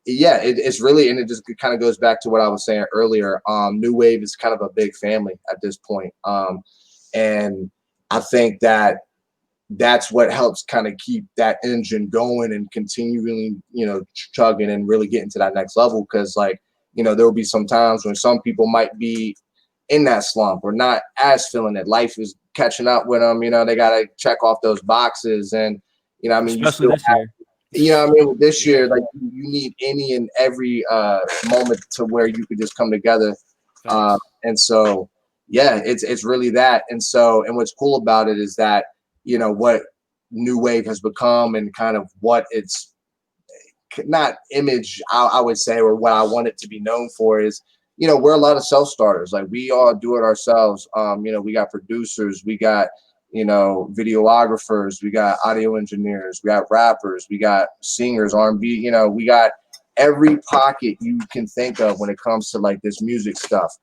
yeah, it's really, and it just kind of goes back to what I was saying earlier. New Wave is kind of a big family at this point. And I think that that's what helps kind of keep that engine going and continuing, you know, chugging and really getting to that next level. Cause like, you know, there will be some times when some people might be in that slump or not as feeling it. Life is catching up with them. You know, they got to check off those boxes. And, you know, I mean, especially this year. You know what I mean? With this year, like you need any and every moment to where you could just come together. And so, yeah, it's really that. And so, and what's cool about it is that, you know, what New Wave has become and kind of what it's not image, I would say, or what I want it to be known for is, you know, we're a lot of self-starters. Like we all do it ourselves. You know, we got producers, we got, you know, videographers, we got audio engineers, we got rappers, we got singers, R&B, you know, we got every pocket you can think of when it comes to like this music stuff.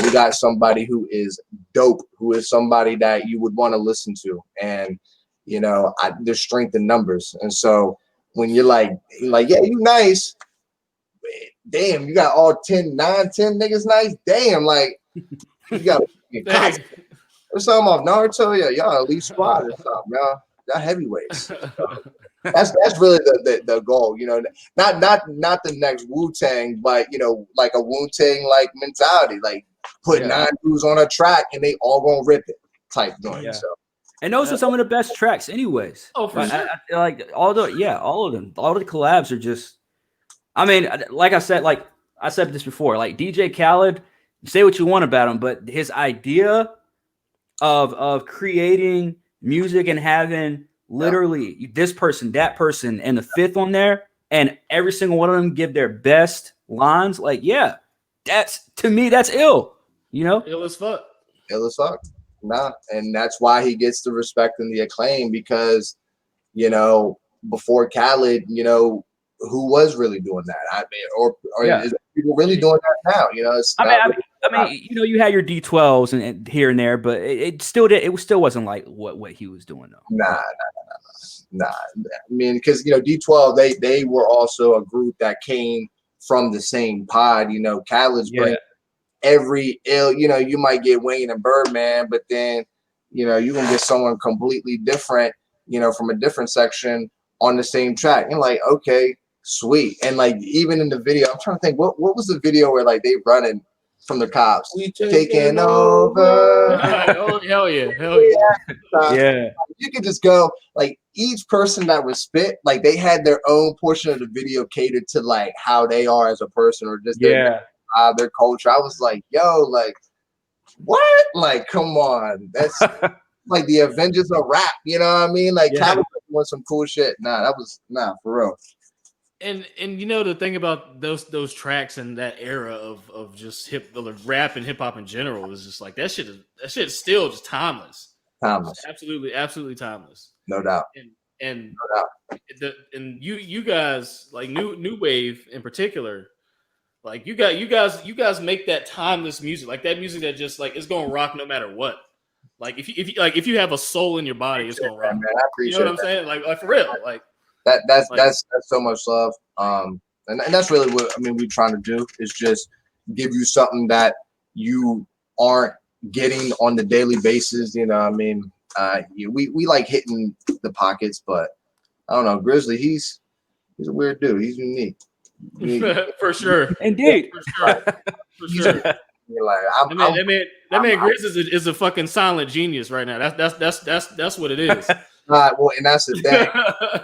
We got somebody who is dope, who is somebody that you would want to listen to. And, you know, there's strength in numbers. And so when you're like, yeah, you nice. Damn, you got all 10 niggas nice. Damn, like you got or something off Naruto, yeah, y'all elite squad or something, y'all heavyweights. That's really the goal, you know. Not the next Wu-Tang, but you know, like a Wu-Tang like mentality, like put 9 dudes on a track and they all gonna rip it type joint. Yeah. So. And those are some of the best tracks, anyways. Oh, for sure. Like all of them. All of the collabs are just. I mean, like I said this before. Like DJ Khaled, say what you want about him, but his idea of creating music and having literally this person, that person, and the fifth on there, and every single one of them give their best lines. Like, yeah, that's to me, that's ill. You know, ill as fuck. Ill as fuck. Nah, and that's why he gets the respect and the acclaim because, you know, before Khaled, you know, who was really doing that? I mean, or is people really doing that now? You know, it's I mean, you know, you had your D12s and here and there, but it still wasn't like what he was doing though. Nah. I mean, because you know, D12 they were also a group that came from the same pod. You know, Khaled's bring every ill. You know, you might get Wayne and Birdman, but then you know you can get someone completely different. You know, from a different section on the same track. And like, okay, sweet. And like even in the video, I'm trying to think what was the video where like they running from the cops. We taking over. Oh, hell yeah. Yeah. You could just go like each person that was spit, like they had their own portion of the video catered to like how they are as a person or just their culture. I was like, yo, like what? Like, come on. That's like the Avengers of rap, you know what I mean? Like Khaled was some cool shit. For real. And you know the thing about those tracks and that era of just rap and hip hop in general is just like that shit is still just timeless. Absolutely timeless. No doubt. And you guys like new wave in particular, like you guys make that timeless music, like that music that just like it's gonna rock no matter what. Like if you have a soul in your body, it's gonna rock. Man, I appreciate you know what I'm saying? Like for real, like. That's so much love. And that's really what I mean we're trying to do is just give you something that you aren't getting on the daily basis. You know what I mean? We like hitting the pockets, but I don't know. Grizzly, he's a weird dude. He's unique. For sure. Indeed. For sure. Like, that man Grizzly is a fucking silent genius right now. That's what it is. Well, and that's the thing.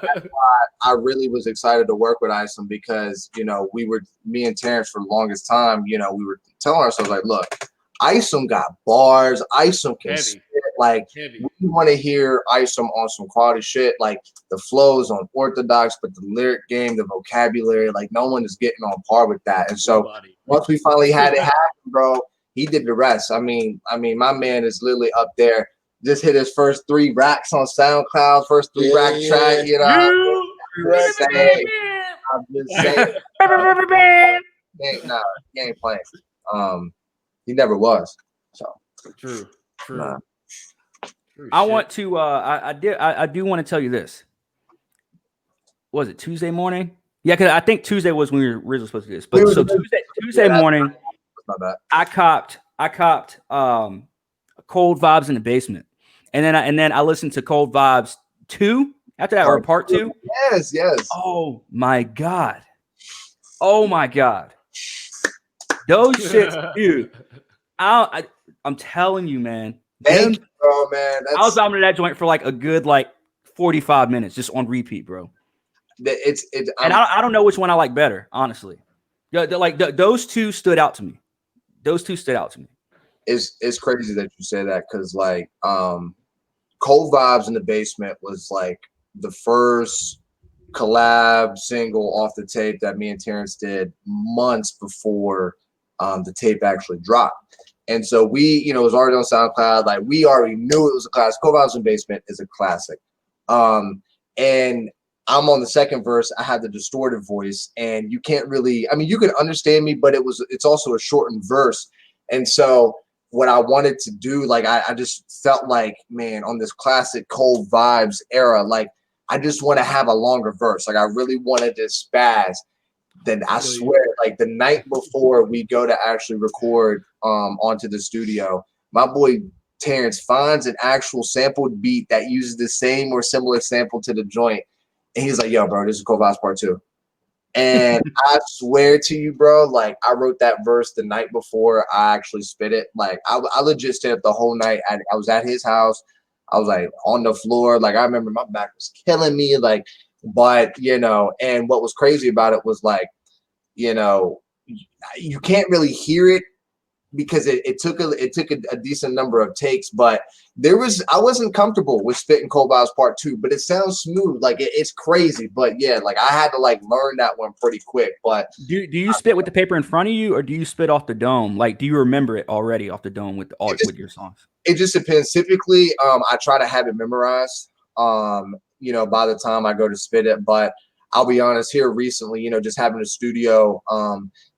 That's why I really was excited to work with Isom because, you know, me and Terrence for the longest time, you know, we were telling ourselves like, look, Isom got bars. Isom can spit. Like we want to hear Isom on some quality shit. Like the flows on orthodox, but the lyric game, the vocabulary, like no one is getting on par with that. And so once we finally had it happen, bro, he did the rest. I mean, my man is literally up there. Just hit his first 3 racks on SoundCloud, first 3 rack track, you know. I'm just saying. Nah, he ain't playing. He never was. So true. Nah. I want to. I do want to tell you this. Was it Tuesday morning? Yeah, because I think Tuesday was when we were originally supposed to do this. But so Tuesday morning, I copped Cold Vibes in the Basement, and then I listened to Cold Vibes 2 after that, or part 2. Yes. Oh my god. Those shits, dude. I'm telling you, man. Thank you, bro, man. I was vibing to that joint for like a good 45 minutes just on repeat, bro. And I don't know which one I like better, honestly. Those two stood out to me. It's crazy that you say that because Cold Vibes in the Basement was like the first collab single off the tape that me and Terrence did months before the tape actually dropped. And so we, it was already on SoundCloud. Like we already knew it was a classic. Cold Vibes in the Basement is a classic. And I'm on the second verse. I had the distorted voice, and you can't really. I mean, you can understand me, but it's also a shortened verse. And so what I wanted to do, I just felt like, man, on this classic Cold Vibes era, I just want to have a longer verse. I really wanted to spaz. Then I swear, the night before we go to actually record onto the studio, my boy Terrence finds an actual sampled beat that uses the same or similar sample to the joint. And he's like, yo, bro, this is Cold Vibes Part 2. And I swear to you, bro, I wrote that verse the night before I actually spit it. I legit stayed up the whole night. I was at his house. I was on the floor. I remember my back was killing me. But, and what was crazy about it was you can't really hear it because it took a decent number of takes, but I wasn't comfortable with spitting Cold Vibes Part 2, but it sounds smooth. It's crazy, but yeah, I had to learn that one pretty quick. But do you spit with the paper in front of you, or do you spit off the dome? Do you remember it already off the dome with your songs? It just depends. Typically, I try to have it memorized. By the time I go to spit it, but I'll be honest, here recently, just having a studio,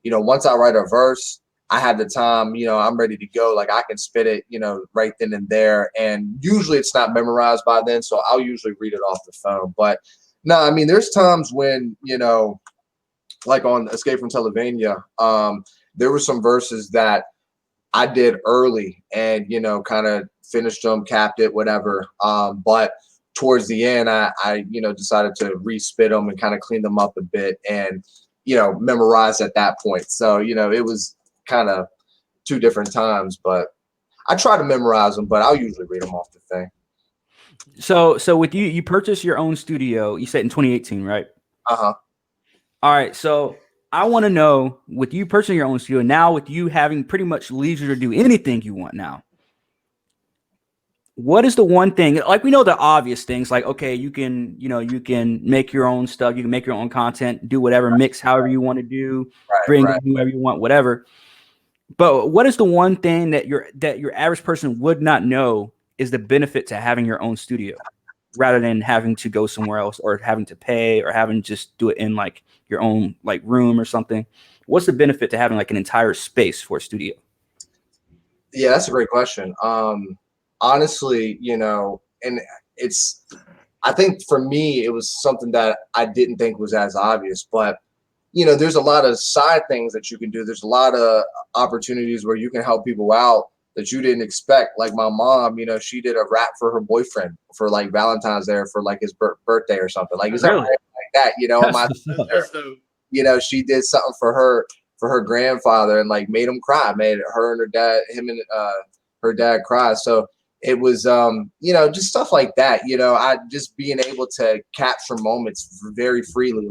once I write a verse, I have the time, I'm ready to go. I can spit it, right then and there. And usually it's not memorized by then. So I'll usually read it off the phone. But no, I mean, there's times when, on Escape from Televania, there were some verses that I did early and, kind of finished them, capped it, whatever. But towards the end, I decided to respit them and kind of clean them up a bit and, memorize at that point. So, it was kind of 2 different times, but I try to memorize them, but I'll usually read them off the thing. So with you purchased your own studio, you said in 2018, right? Uh-huh. All right. So I want to know, with you purchasing your own studio, now with you having pretty much leisure to do anything you want now, what is the one thing, we know the obvious things, okay, you can make your own stuff, you can make your own content, do whatever, mix however you want to do, bring whoever you want, whatever. But what is the one thing that your average person would not know is the benefit to having your own studio rather than having to go somewhere else or having to pay or having to just do it in your own room or something? What's the benefit to having an entire space for a studio? Yeah, that's a great question. Honestly, and I think for me, it was something that I didn't think was as obvious, but there's a lot of side things that you can do. There's a lot of opportunities where you can help people out that you didn't expect. Like my mom, she did a rap for her boyfriend for Valentine's Day, for his birthday or something. It's really? like that, she did something for her grandfather and made him cry, made her and her dad, her dad cry. So it was, just stuff like that. I just being able to capture moments very freely,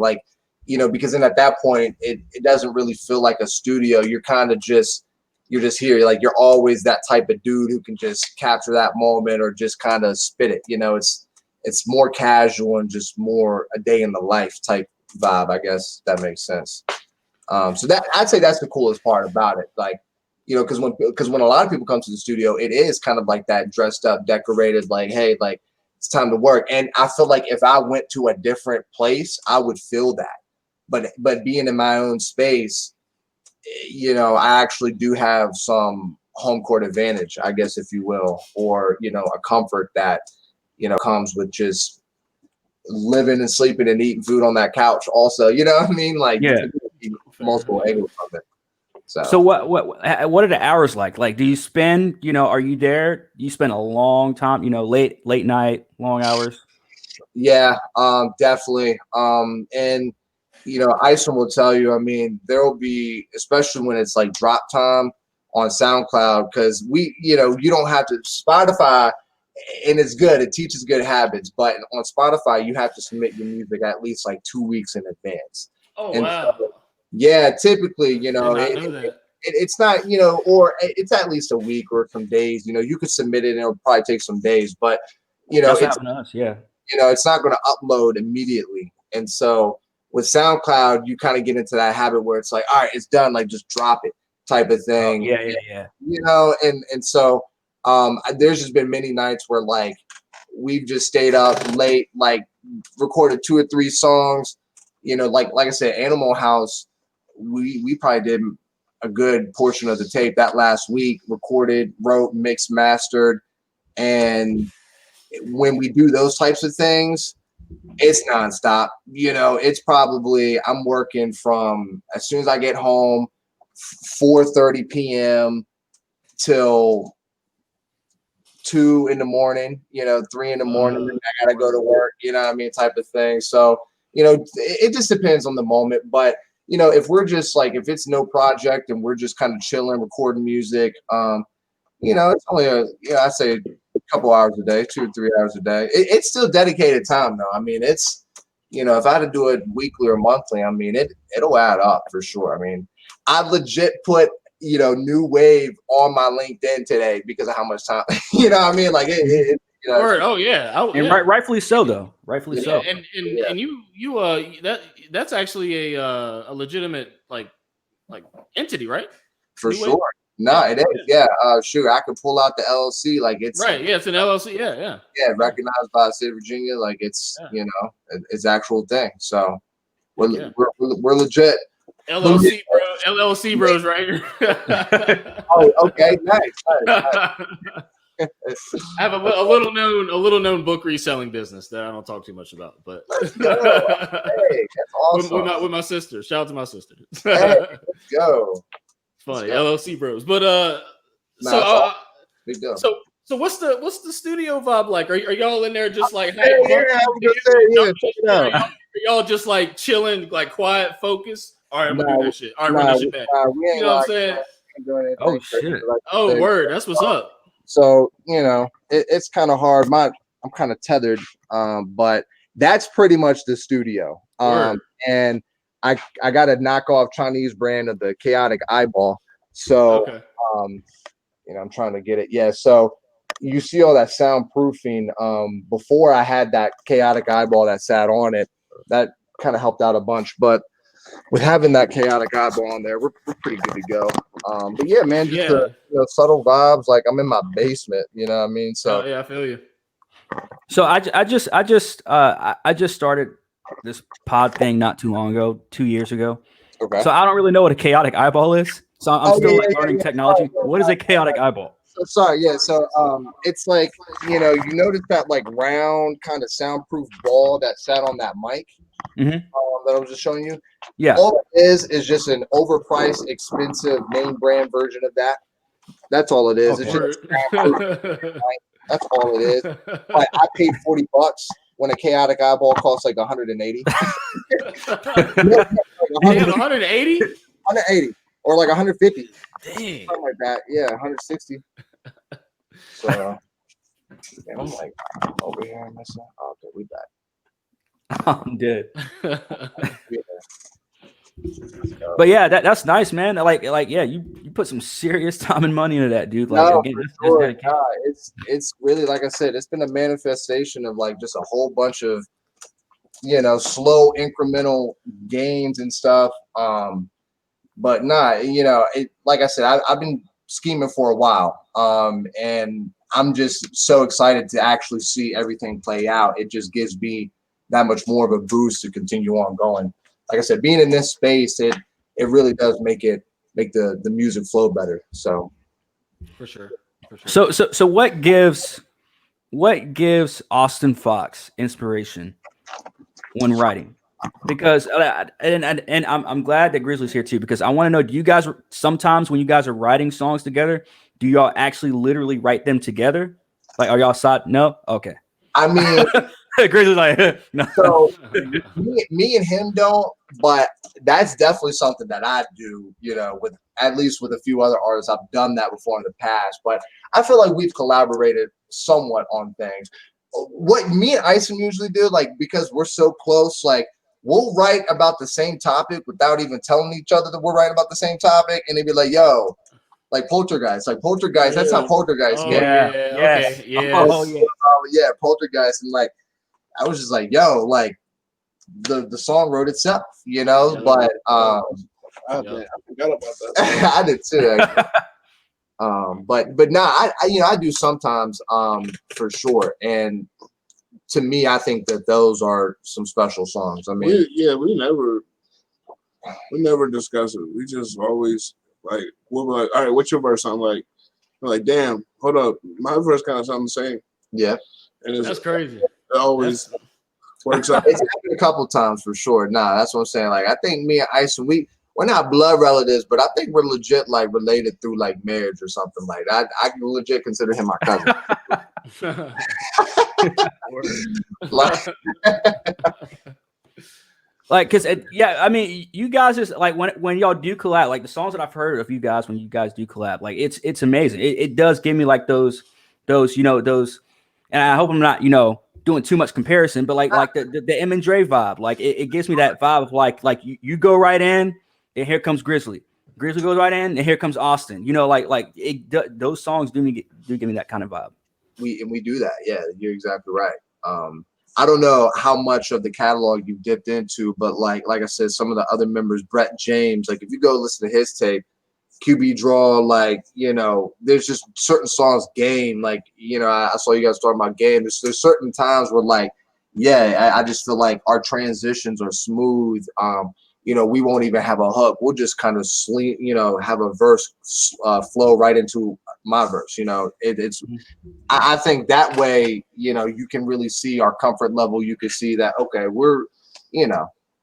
because then at that point, it doesn't really feel like a studio. You're kind of just, you're just here. Like you're always that type of dude who can just capture that moment or just kind of spit it. You know, it's more casual and just more a day in the life type vibe. I guess that makes sense. So that I'd say that's the coolest part about it. Like, you know, because when a lot of people come to the studio, it is kind of like that dressed up, decorated, like, hey, like it's time to work. And I feel like if I went to a different place, I would feel that. But being in my own space, you know, I actually do have some home court advantage, I guess, if you will, or, you know, a comfort that, you know, comes with just living and sleeping and eating food on that couch also, you know what I mean? Like, yeah, multiple angles of it. So what are the hours like? Like, do you spend, you know, are you there? You spend a long time, you know, late night, long hours? Yeah, definitely. And you know, Isom will tell you, I mean, there will be, especially when it's like drop time on SoundCloud, because you know, you don't have to Spotify, and it's good. It teaches good habits, but on Spotify, you have to submit your music at least like 2 weeks in advance. Oh, and wow. So, yeah, typically, you know, it's not, you know, or it's at least a week or some days. You know, you could submit it and it'll probably take some days, but you know, That's happened to us, yeah. You know, it's not going to upload immediately. And so with SoundCloud, you kind of get into that habit where it's like, all right, it's done, like just drop it type of thing. Oh, yeah. You know, and so there's just been many nights where like we've just stayed up late, like recorded 2 or 3 songs. You know, like I said, Animal House, we probably did a good portion of the tape that last week, recorded, wrote, mixed, mastered. And when we do those types of things, it's nonstop. You know, it's probably, I'm working from as soon as I get home, 4:30 p.m. till 2 in the morning, you know, 3 in the morning, and I gotta go to work, you know what I mean, type of thing. So, you know, it just depends on the moment. But, you know, if we're just like, if it's no project and we're just kind of chilling, recording music, you know, it's only I say a couple hours a day, 2 or 3 hours a day. It's still dedicated time though. I mean, it's, you know, if I had to do it weekly or monthly, I mean, it'll add up for sure. I mean, I legit put, you know, New Wave on my LinkedIn today because of how much time, you know what I mean? Like you know, Oh yeah. And rightfully so though. Rightfully so. And you that's actually a legitimate like entity, right? For New sure. Wave? No, it is. Yeah. Sure. I could pull out the LLC. Like it's right. Yeah, it's an LLC. Yeah. Yeah, recognized by the state of Virginia. Like it's you know, it's actual thing. So we're legit. LLC bros right here. Oh, okay, nice. I have a little known book reselling business that I don't talk too much about, but hey, that's awesome. with my sister. Shout out to my sister. Hey, let's go. Funny LLC bros, but big deal. So what's the studio vibe like? Are y'all in there just like are y'all just like chilling, like quiet, focus? All right, I'm gonna do that shit. All right, run that shit back. You know what I'm saying? Oh shit! Oh word, that's what's up. So you know, it's kind of hard. I'm kind of tethered, but that's pretty much the studio. And I got a knockoff Chinese brand of the Chaotic Eyeball. So you know, I'm trying to get it. Yeah, so you see all that soundproofing. Before I had that Chaotic Eyeball that sat on it, that kind of helped out a bunch. But with having that Chaotic Eyeball on there, we're pretty good to go. But yeah, man, just the subtle vibes. Like I'm in my basement, you know what I mean? So yeah, I feel you. So I just started this pod thing not too long ago, 2 years ago. Okay. So I don't really know what a Chaotic Eyeball is. So I'm still learning technology. What is a Chaotic Eyeball? So sorry, yeah. So it's like, you know, you notice that like round kind of soundproof ball that sat on that mic that I was just showing you. Yeah. All it is just an overpriced, expensive name brand version of that. That's all it is. Okay. It's just that's all it is. But I paid $40 when a Chaotic Eyeball costs like 180. 180? 180 or like 150. Dang. Something like that. Yeah, 160. So and I'm like over here missing. Oh, okay, we back. I'm dead. But yeah, that's nice, man. Like yeah, you put some serious time and money into that, dude. Like no, again, that's sure. dedication. It's really, like I said, it's been a manifestation of like just a whole bunch of slow incremental gains and stuff. But like I said, I've been scheming for a while. And I'm just so excited to actually see everything play out. It just gives me that much more of a boost to continue on going. Like I said, being in this space, it really does make the music flow better. So for sure. So what gives Austin Fox inspiration when writing? Because and I'm glad that Grizzly's here too, because I want to know, do you guys sometimes when you guys are writing songs together, do y'all actually literally write them together? Like, are y'all side? No? Okay. I mean, Grizzly's like, no. So me and him don't, but that's definitely something that I do, with at least with a few other artists. I've done that before in the past, but I feel like we've collaborated somewhat on things. What me and Ison usually do, like, because we're so close, like, we'll write about the same topic without even telling each other that we're writing about the same topic, and they'd be like, yo, like Poltergeist. That's how Poltergeist came. Yeah, Poltergeist. And like, I was just like, yo, like the song wrote itself, but I forgot about that. I did too, actually. But I do sometimes, for sure. And to me, I think that those are some special songs. I mean, we never discuss it. We just always like, we'll be like, all right, what's your verse sound like? I'm like, damn, hold up, my verse kind of sounds the same. Yeah, and that's crazy. It always works out. It's happened a couple times for sure. Nah, that's what I'm saying. Like, I think me and Ison, we're not blood relatives, but I think we're legit like related through like marriage or something like that. I can legit consider him my cousin. Like, cause I mean, you guys just like when y'all do collab, like the songs that I've heard of you guys when you guys do collab, like it's amazing. It does give me like those, and I hope I'm not doing too much comparison, but like the M and Dre vibe, like it gives me that vibe of like you go right in, and here comes Grizzly goes right in, and here comes Austin. Those songs do give me that kind of vibe. We do that. Yeah, you're exactly right. I don't know how much of the catalog you've dipped into, but like I said, some of the other members, Brett James, like if you go listen to his tape, QB Draw, like, there's just certain songs, Game, like, I saw you guys talking about Game. There's certain times where like, I just feel like our transitions are smooth. We won't even have a hook. We'll just kind of sleep, have a verse flow right into my verse. I think that way, you can really see our comfort level. You can see that, okay, we're,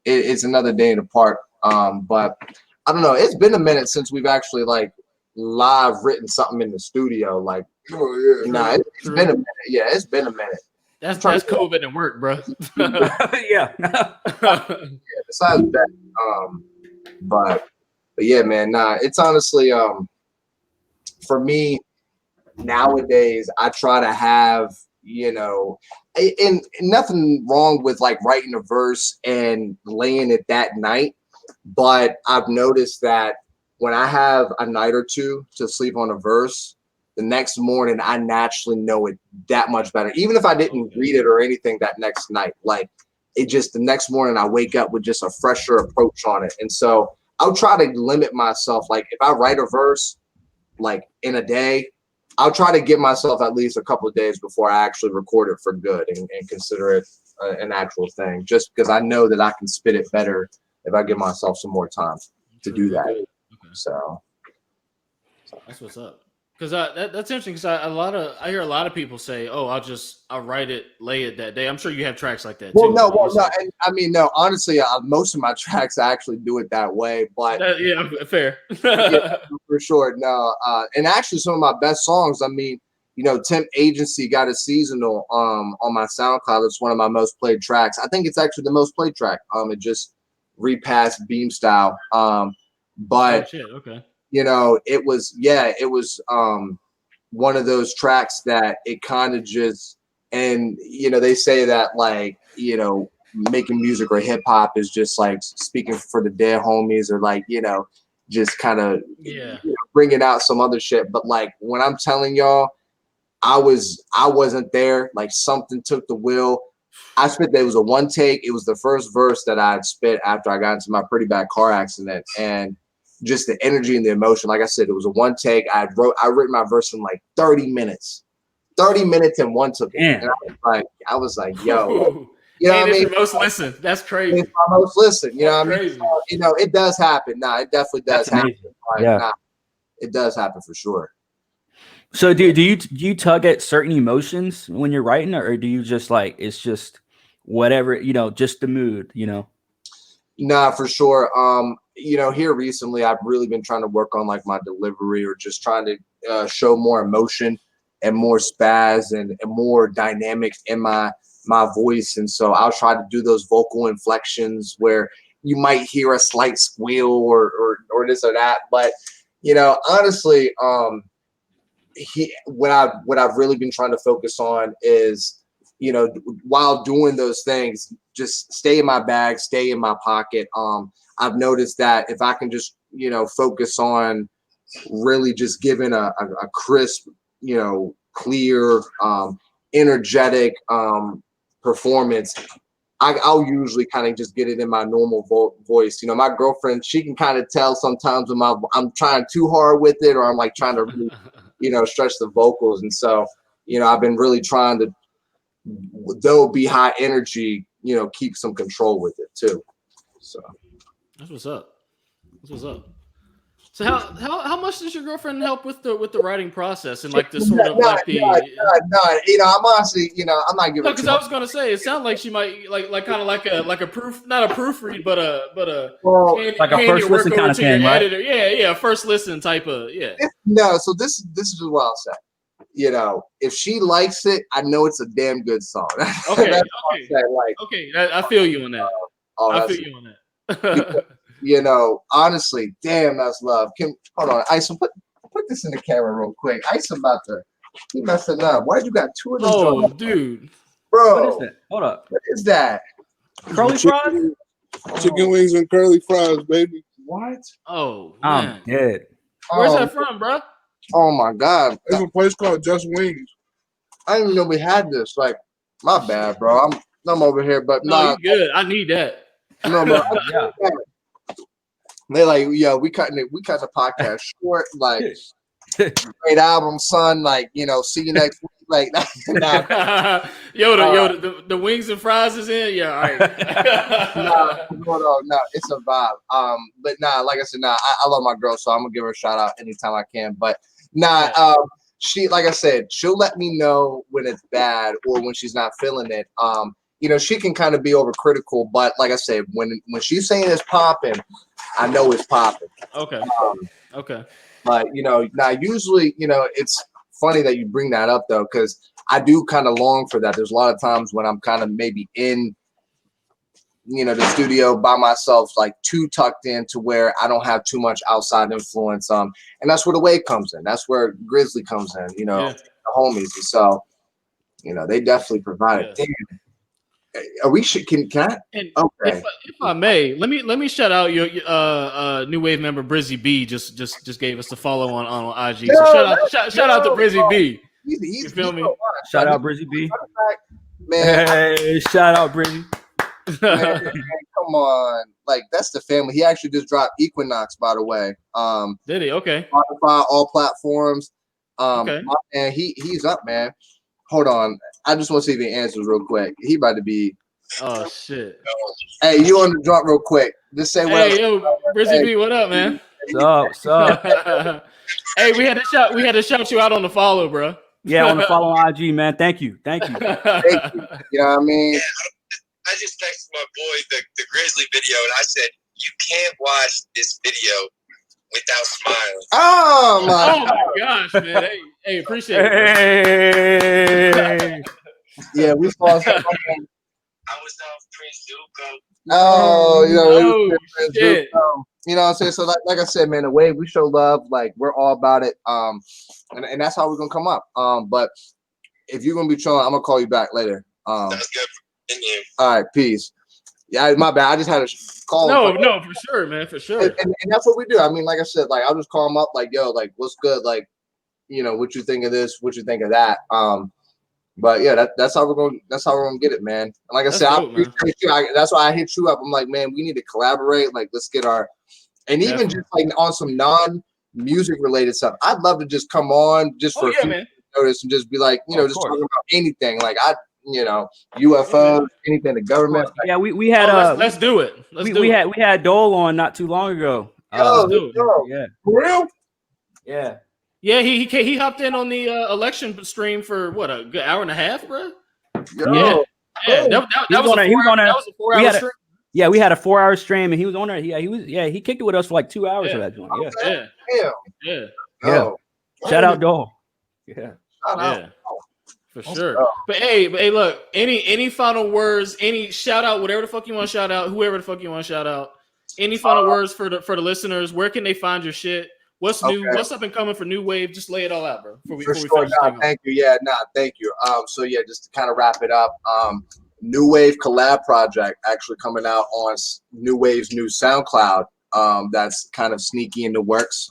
it's another day in the park. But I don't know. It's been a minute since we've actually like live written something in the studio. Like, it's been a minute. Yeah, it's been a minute. That's COVID and work, bro. Yeah. Besides that, but yeah, man. Nah, it's honestly, for me nowadays, I try to have, and nothing wrong with like writing a verse and laying it that night. But I've noticed that when I have a night or two to sleep on a verse, the next morning I naturally know it that much better. Even if I didn't read it or anything that next night, like it just the next morning I wake up with just a fresher approach on it. And so I'll try to limit myself. Like if I write a verse like in a day, I'll try to give myself at least a couple of days before I actually record it for good and consider it an actual thing, just because I know that I can spit it better if I give myself some more time to do that. Okay. So that's what's up. Because that's interesting. Because I hear a lot of people say, "Oh, I'll write it, lay it that day." I'm sure you have tracks like that too. No. And, I mean, no. Honestly, most of my tracks I actually do it that way. But yeah, fair. Yeah, for sure. No, and actually, some of my best songs. I mean, Temp Agency got a seasonal on my SoundCloud. It's one of my most played tracks. I think it's actually the most played track. It just repassed Beam Style. But oh, shit. Okay. it was one of those tracks that it kind of just, and they say that like making music or hip hop is just like speaking for the dead homies or like, you know, just kind of bringing out some other shit. But like when I'm telling y'all, I wasn't there. Like something took the wheel. I spit. There was a one take. It was the first verse that I had spit after I got into my pretty bad car accident, and just the energy and the emotion. Like I said, it was a one take. I written my verse in like 30 minutes. 30 minutes and one took it. And I was like, yo, you know what I mean? Your most listened. That's crazy. It's my most listened. You know what I mean? Crazy. You know, it does happen. Nah, it definitely does happen. Like, yeah, it does happen for sure. So do you tug at certain emotions when you're writing, or do you just like it's just whatever, you know, just the mood, you know? Nah, for sure. You know, here recently I've really been trying to work on like my delivery or just trying to show more emotion and more spaz and more dynamic in my voice. And so I'll try to do those vocal inflections where you might hear a slight squeal or this or that. But, you know, honestly, what I've really been trying to focus on is, you know, while doing those things, just stay in my bag, stay in my pocket. I've noticed that if I can just, you know, focus on really just giving a crisp, you know, clear, energetic performance, I'll usually kind of just get it in my normal voice. You know, my girlfriend, she can kind of tell sometimes when I'm trying too hard with it, or I'm like trying to really, you know, stretch the vocals. And so, you know, I've been really trying to, though be high energy, you know, keep some control with it too. So that's what's up. That's what's up. So how much does your girlfriend help with the writing process and like the sort of like the? No, you know, I'm honestly, you know, I'm not giving. No, because I was gonna say it sounded like she might like kind of like a proof, not a proofread, but a like a first listen kind of thing, right? Editor. Yeah, first listen type of No, so this is what I'll say. You know, if she likes it, I know it's a damn good song. Okay, I feel you on that. I feel you on that. You know, honestly, damn, that's love. Hold on, Ice, put this in the camera real quick. Ice about to, he messing up. Why you got two of them? Oh, dude, bro, what is that? Hold up, what is that? Curly fries? Chicken wings and curly fries, baby. What? Oh, man. I'm dead. Where's that from, bro? Oh my God, There's a place called Just Wings. I didn't even know we had this. Like, my bad, bro. I'm over here, but no, you good. I need that. No, bro. Yeah. They like, yo, we cut the podcast short. Like, great album, son. Like, you know, see you next week. Like, nah. the wings and fries is in. Yeah, all right. no, it's a vibe. But nah, like I said, I love my girl, so I'm gonna give her a shout out anytime I can. But she, like I said, she'll let me know when it's bad or when she's not feeling it. You know, she can kind of be overcritical, but like I said, when she's saying it's popping, I know it's popping. Okay. Okay. But you know, now usually, you know, it's funny that you bring that up though, because I do kind of long for that. There's a lot of times when I'm kind of maybe in, you know, the studio by myself, like too tucked in to where I don't have too much outside influence. And that's where the wave comes in. That's where Grizzly comes in. You know, the homies. And so, you know, they definitely provide it. Damn. Are we can I? And okay. If I may, let me shout out your New Wave member Brizzy B. Just gave us a follow on IG. So shout out to Brizzy B. You feel me? Shout out Brizzy B. Man, hey, shout out Brizzy. Man, come on, like that's the family. He actually just dropped Equinox, by the way. Did he? Okay. Spotify, all platforms. Okay. And he's up, man. Hold on. I just want to see if he answers real quick. He about to be. Oh shit. Hey, you on the drop real quick? Just say what. Hey, yo, Brizzy B, what up, man? What's up? Hey, we had to shout you out on the follow, bro. Yeah, on the follow on IG, man. Thank you. Thank you. You know what I mean? Yeah, I just texted my boy the Grizzly video, and I said, "You can't watch this video without smiling." Oh my gosh, man! Hey, appreciate it. Hey. Yeah, we saw. I was off Prince Zuko. Oh, you know, shit. You know what I'm saying? So like I said, man, the way we show love, like we're all about it. And that's how we're gonna come up. But if you're gonna be chilling, I'm gonna call you back later. That's good. All right, peace. Yeah, my bad. I just had a call. No, for sure, man, for sure. And that's what we do. I mean, like I said, like I'll just call them up, like, yo, like, what's good? Like, you know, what you think of this? What you think of that? But yeah, that's how we're gonna get it, man. And like I said, I appreciate you. That's why I hit you up. I'm like, man, we need to collaborate. Like, let's get our, and even just like on some non-music related stuff. I'd love to just come on just for a few notice and just be like, you know, just talking about anything. Like you know, UFOs, anything, the government. Yeah, we had let's do it. We had Dole on not too long ago. Yeah, for real. Yeah, he hopped in on the election stream for what, a good hour and a half, bro. Yo. Yeah. That was a 4-hour stream. Yeah, we had a 4-hour stream, and he was on there. He kicked it with us for like 2 hours for that joint. Yeah. Shout out Dole. Yeah. For sure. But hey, look, any final words, any shout out, whatever the fuck you want to shout out, whoever the fuck you want to shout out. Any final words for the listeners? Where can they find your shit? What's new? What's up and coming for New Wave? Just lay it all out, bro. For sure. Thank you. Yeah, thank you. So yeah, just to kind of wrap it up, New Wave collab project actually coming out on New Wave's new SoundCloud. That's kind of sneaky in the works.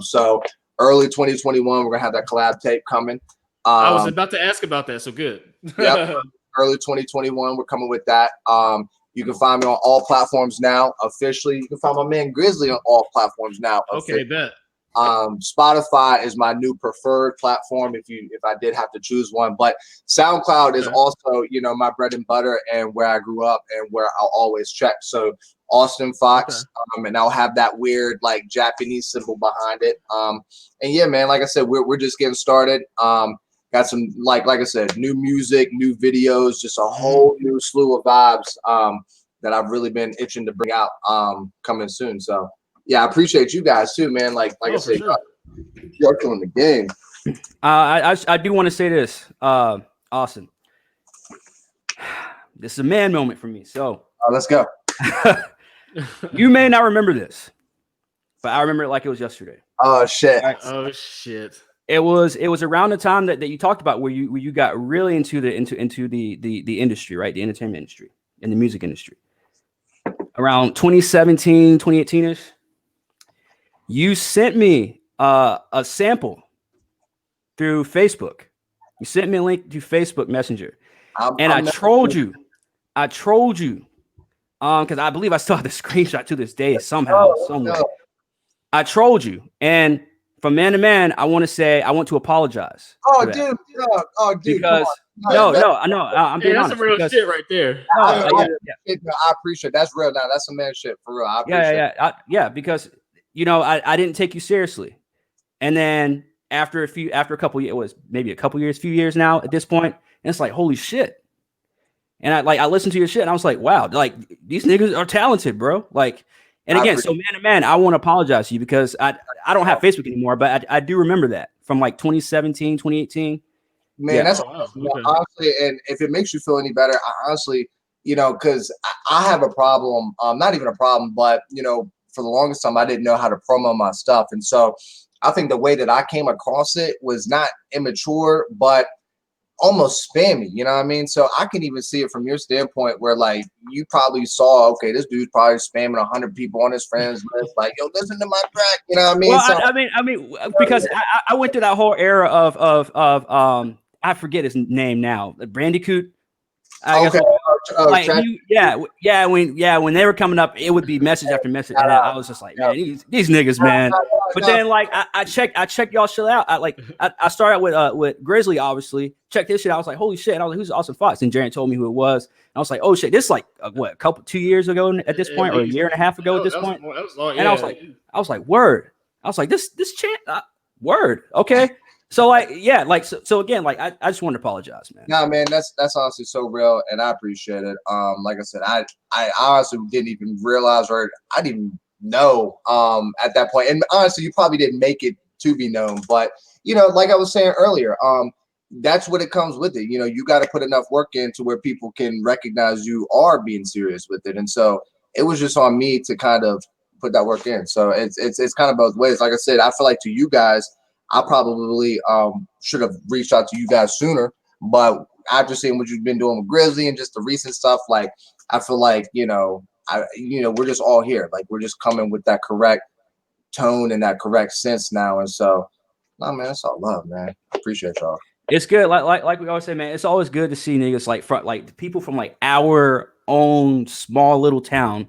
So early 2021, we're gonna have that collab tape coming. I was about to ask about that, so good. Yep. Early 2021, we're coming with that. You can find me on all platforms now officially. You can find my man Grizzly on all platforms now. Okay, bet. Spotify is my new preferred platform if I did have to choose one, but SoundCloud is also, you know, my bread and butter and where I grew up and where I'll always check. So Austin Fox, and I'll have that weird like Japanese symbol behind it. And yeah, man, like I said, we're just getting started. Got some like I said, new music, new videos, just a whole new slew of vibes that I've really been itching to bring out coming soon. So yeah, I appreciate you guys too, man. Like I said, you're killing the game. I do want to say this, Austin. This is a man moment for me. So let's go. You may not remember this, but I remember it like it was yesterday. Oh shit! Right. Oh shit! It was around the time that you talked about where you got really into the industry, right? The entertainment industry and the music industry. Around 2017, 2018-ish. You sent me a sample through Facebook. You sent me a link to Facebook Messenger, and I trolled you. Because I believe I still have the screenshot to this day somehow, somewhere. No. I trolled you, and from man to man, I want to apologize. Oh, dude, because I'm being honest. That's some real shit right there. I appreciate it. That's real. Now that's some man shit for real. I appreciate it. Because I didn't take you seriously, and then after a few years now at this point, and it's like holy shit. And I listened to your shit and I was like, wow, like these niggas are talented, bro. Like, and again, so man to man, I want to apologize to you because I don't have Facebook anymore, but I do remember that from like 2017, 2018. Man, that's honestly, and if it makes you feel any better, I honestly, because I have a problem, not even a problem, but for the longest time, I didn't know how to promo my stuff. And so I think the way that I came across it was not immature, but almost spammy, you know what I mean? So I can even see it from your standpoint where like you probably saw, okay, this dude's probably spamming 100 people on his friends list, like, yo, listen to my track, you know what I mean? Well, I mean, because I went through that whole era of I forget his name now, Brandicoot. Okay. When they were coming up, it would be message after message, and I was just like, man, these niggas, man. But then, like, I checked y'all shit out. I started with Grizzly, obviously. Checked this shit out. I was like, holy shit! And I was like, who's Austin Fox? And Jared told me who it was. And I was like, oh shit, this is like 2 years ago at this point, or a year and a half ago at this point. And I was like, word. I was like, this chant, word, okay. So so again, like I just want to apologize, man. No, man, that's honestly so real, and I appreciate it. Like I said, I honestly didn't even realize, or I didn't even know at that point. And honestly, you probably didn't make it to be known, but like I was saying earlier, that's what it comes with it. You got to put enough work in to where people can recognize you are being serious with it. And so it was just on me to kind of put that work in. So it's kind of both ways. Like I said, I feel like to you guys, I probably should have reached out to you guys sooner, but after seeing what you've been doing with Grizzly and just the recent stuff, like I feel like we're just all here. Like we're just coming with that correct tone and that correct sense now. And so, no, man, it's all love, man. I appreciate y'all. It's good. Like we always say, man, it's always good to see niggas like people from like our own small little town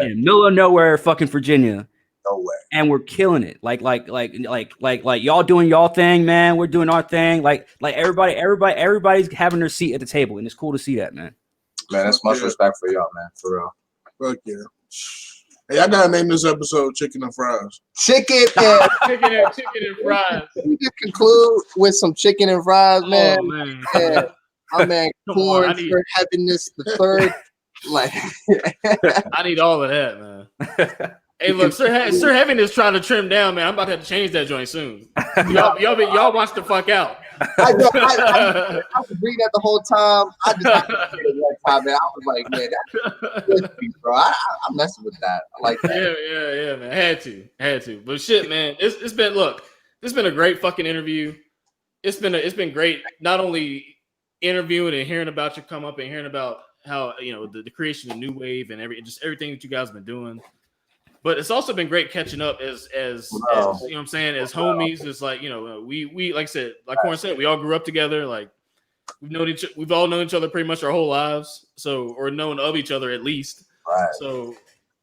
in the middle of nowhere, fucking Virginia. Nowhere. And we're killing it. Like y'all doing y'all thing, man. We're doing our thing. Like everybody's having their seat at the table, and it's cool to see that, man. Man, that's much respect for y'all, man. For real. Fuck yeah. Hey, I gotta name this episode "Chicken and Fries." Chicken and fries. We just conclude with some chicken and fries, man. Oh, man. Yeah. My man, Corn for Heaviness the Third. Like, I need all of that, man. Hey, look, Sir Heaven is trying to trim down, man. I'm about to have to change that joint soon. Y'all watch the fuck out. I was reading that the whole time. I just had to read it one time, man. I was like, man, that's good, bro. I'm messing with that. I like that. Yeah, man. Had to. But shit, man, it's been a great fucking interview. It's been great, not only interviewing and hearing about your come up and hearing about how the creation of New Wave and everything that you guys have been doing. But it's also been great catching up as you know what I'm saying, as homies. It's like, we like I said, like Corn said, we all grew up together. Like we've all known each other pretty much our whole lives. So, or known of each other at least. Right. So,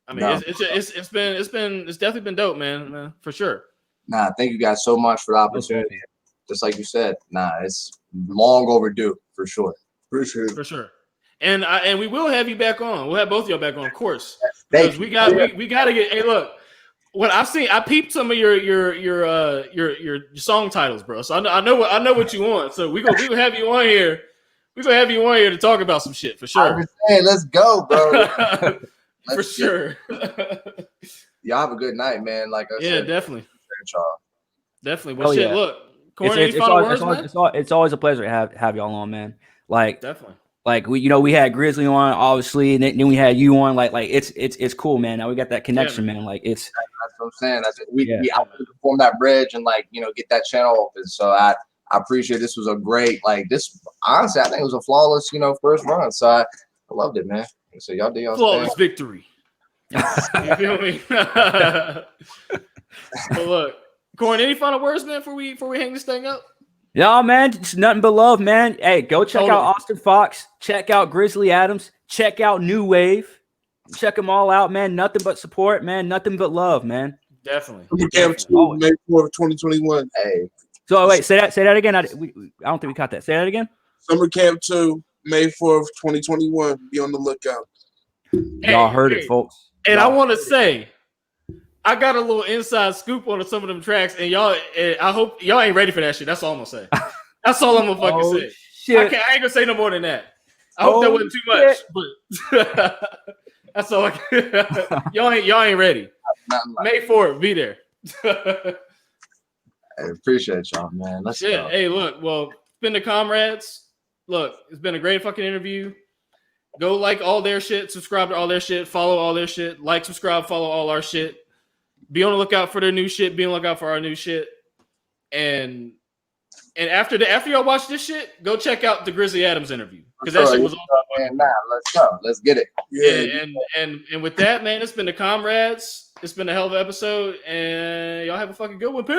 I mean, it's definitely been dope, man, for sure. Nah, thank you guys so much for the opportunity. Just like you said, it's long overdue for sure. Appreciate it. For sure. And we will have you back on. We'll have both of y'all back on, of course. Because we got to get. Hey, look, what I've seen, I peeped some of your song titles, bro. So I know what you want. So we gonna have you on here. We're gonna have you on here to talk about some shit for sure. Hey, let's go, bro. For sure. Y'all have a good night, man. Like I said, definitely. Y'all. Definitely. Well, shit. Yeah. Look, Corn, it's always a pleasure to have y'all on, man. Like definitely. Like we had Grizzly on, obviously, and then we had you on. Like it's cool, man. Now we got that connection, man. Like that's what I'm saying. We out to form that bridge and get that channel open. So I appreciate this. Was a great this. Honestly, I think it was a flawless first run. So I loved it, man. So y'all do y'all flawless victory. You feel me? But look, Corn, any final words, man, before we hang this thing up? Yeah, man, it's nothing but love, man. Hey, go check out Austin Fox. Check out Grizzly Adams. Check out New Wave. Check them all out, man. Nothing but support, man. Nothing but love, man. Definitely. May 4th, 2021. Hey. So wait, say that again. I don't think we caught that. Say that again. Summer Camp 2, May 4th, 2021. Be on the lookout. Y'all heard it, folks. And I want to say, I got a little inside scoop on some of them tracks, and I hope y'all ain't ready for that shit. That's all I'm gonna say. That's all I'm gonna fucking say. Shit. I ain't gonna say no more than that. I hope that wasn't too much, but that's all. Y'all ain't ready. May 4th, be there. I appreciate y'all, man. Let's go. Hey, look. Well, it's been the Comrades. Look, it's been a great fucking interview. Go like all their shit, subscribe to all their shit, follow all their shit, like, subscribe, follow all our shit. Be on the lookout for their new shit. Be on the lookout for our new shit. And after y'all watch this shit, go check out the Grizzly Adams interview because that shit was awesome. Man, let's go. Let's get it. Yeah. And with that, man, it's been the Comrades. It's been a hell of an episode, and y'all have a fucking good one. Peace.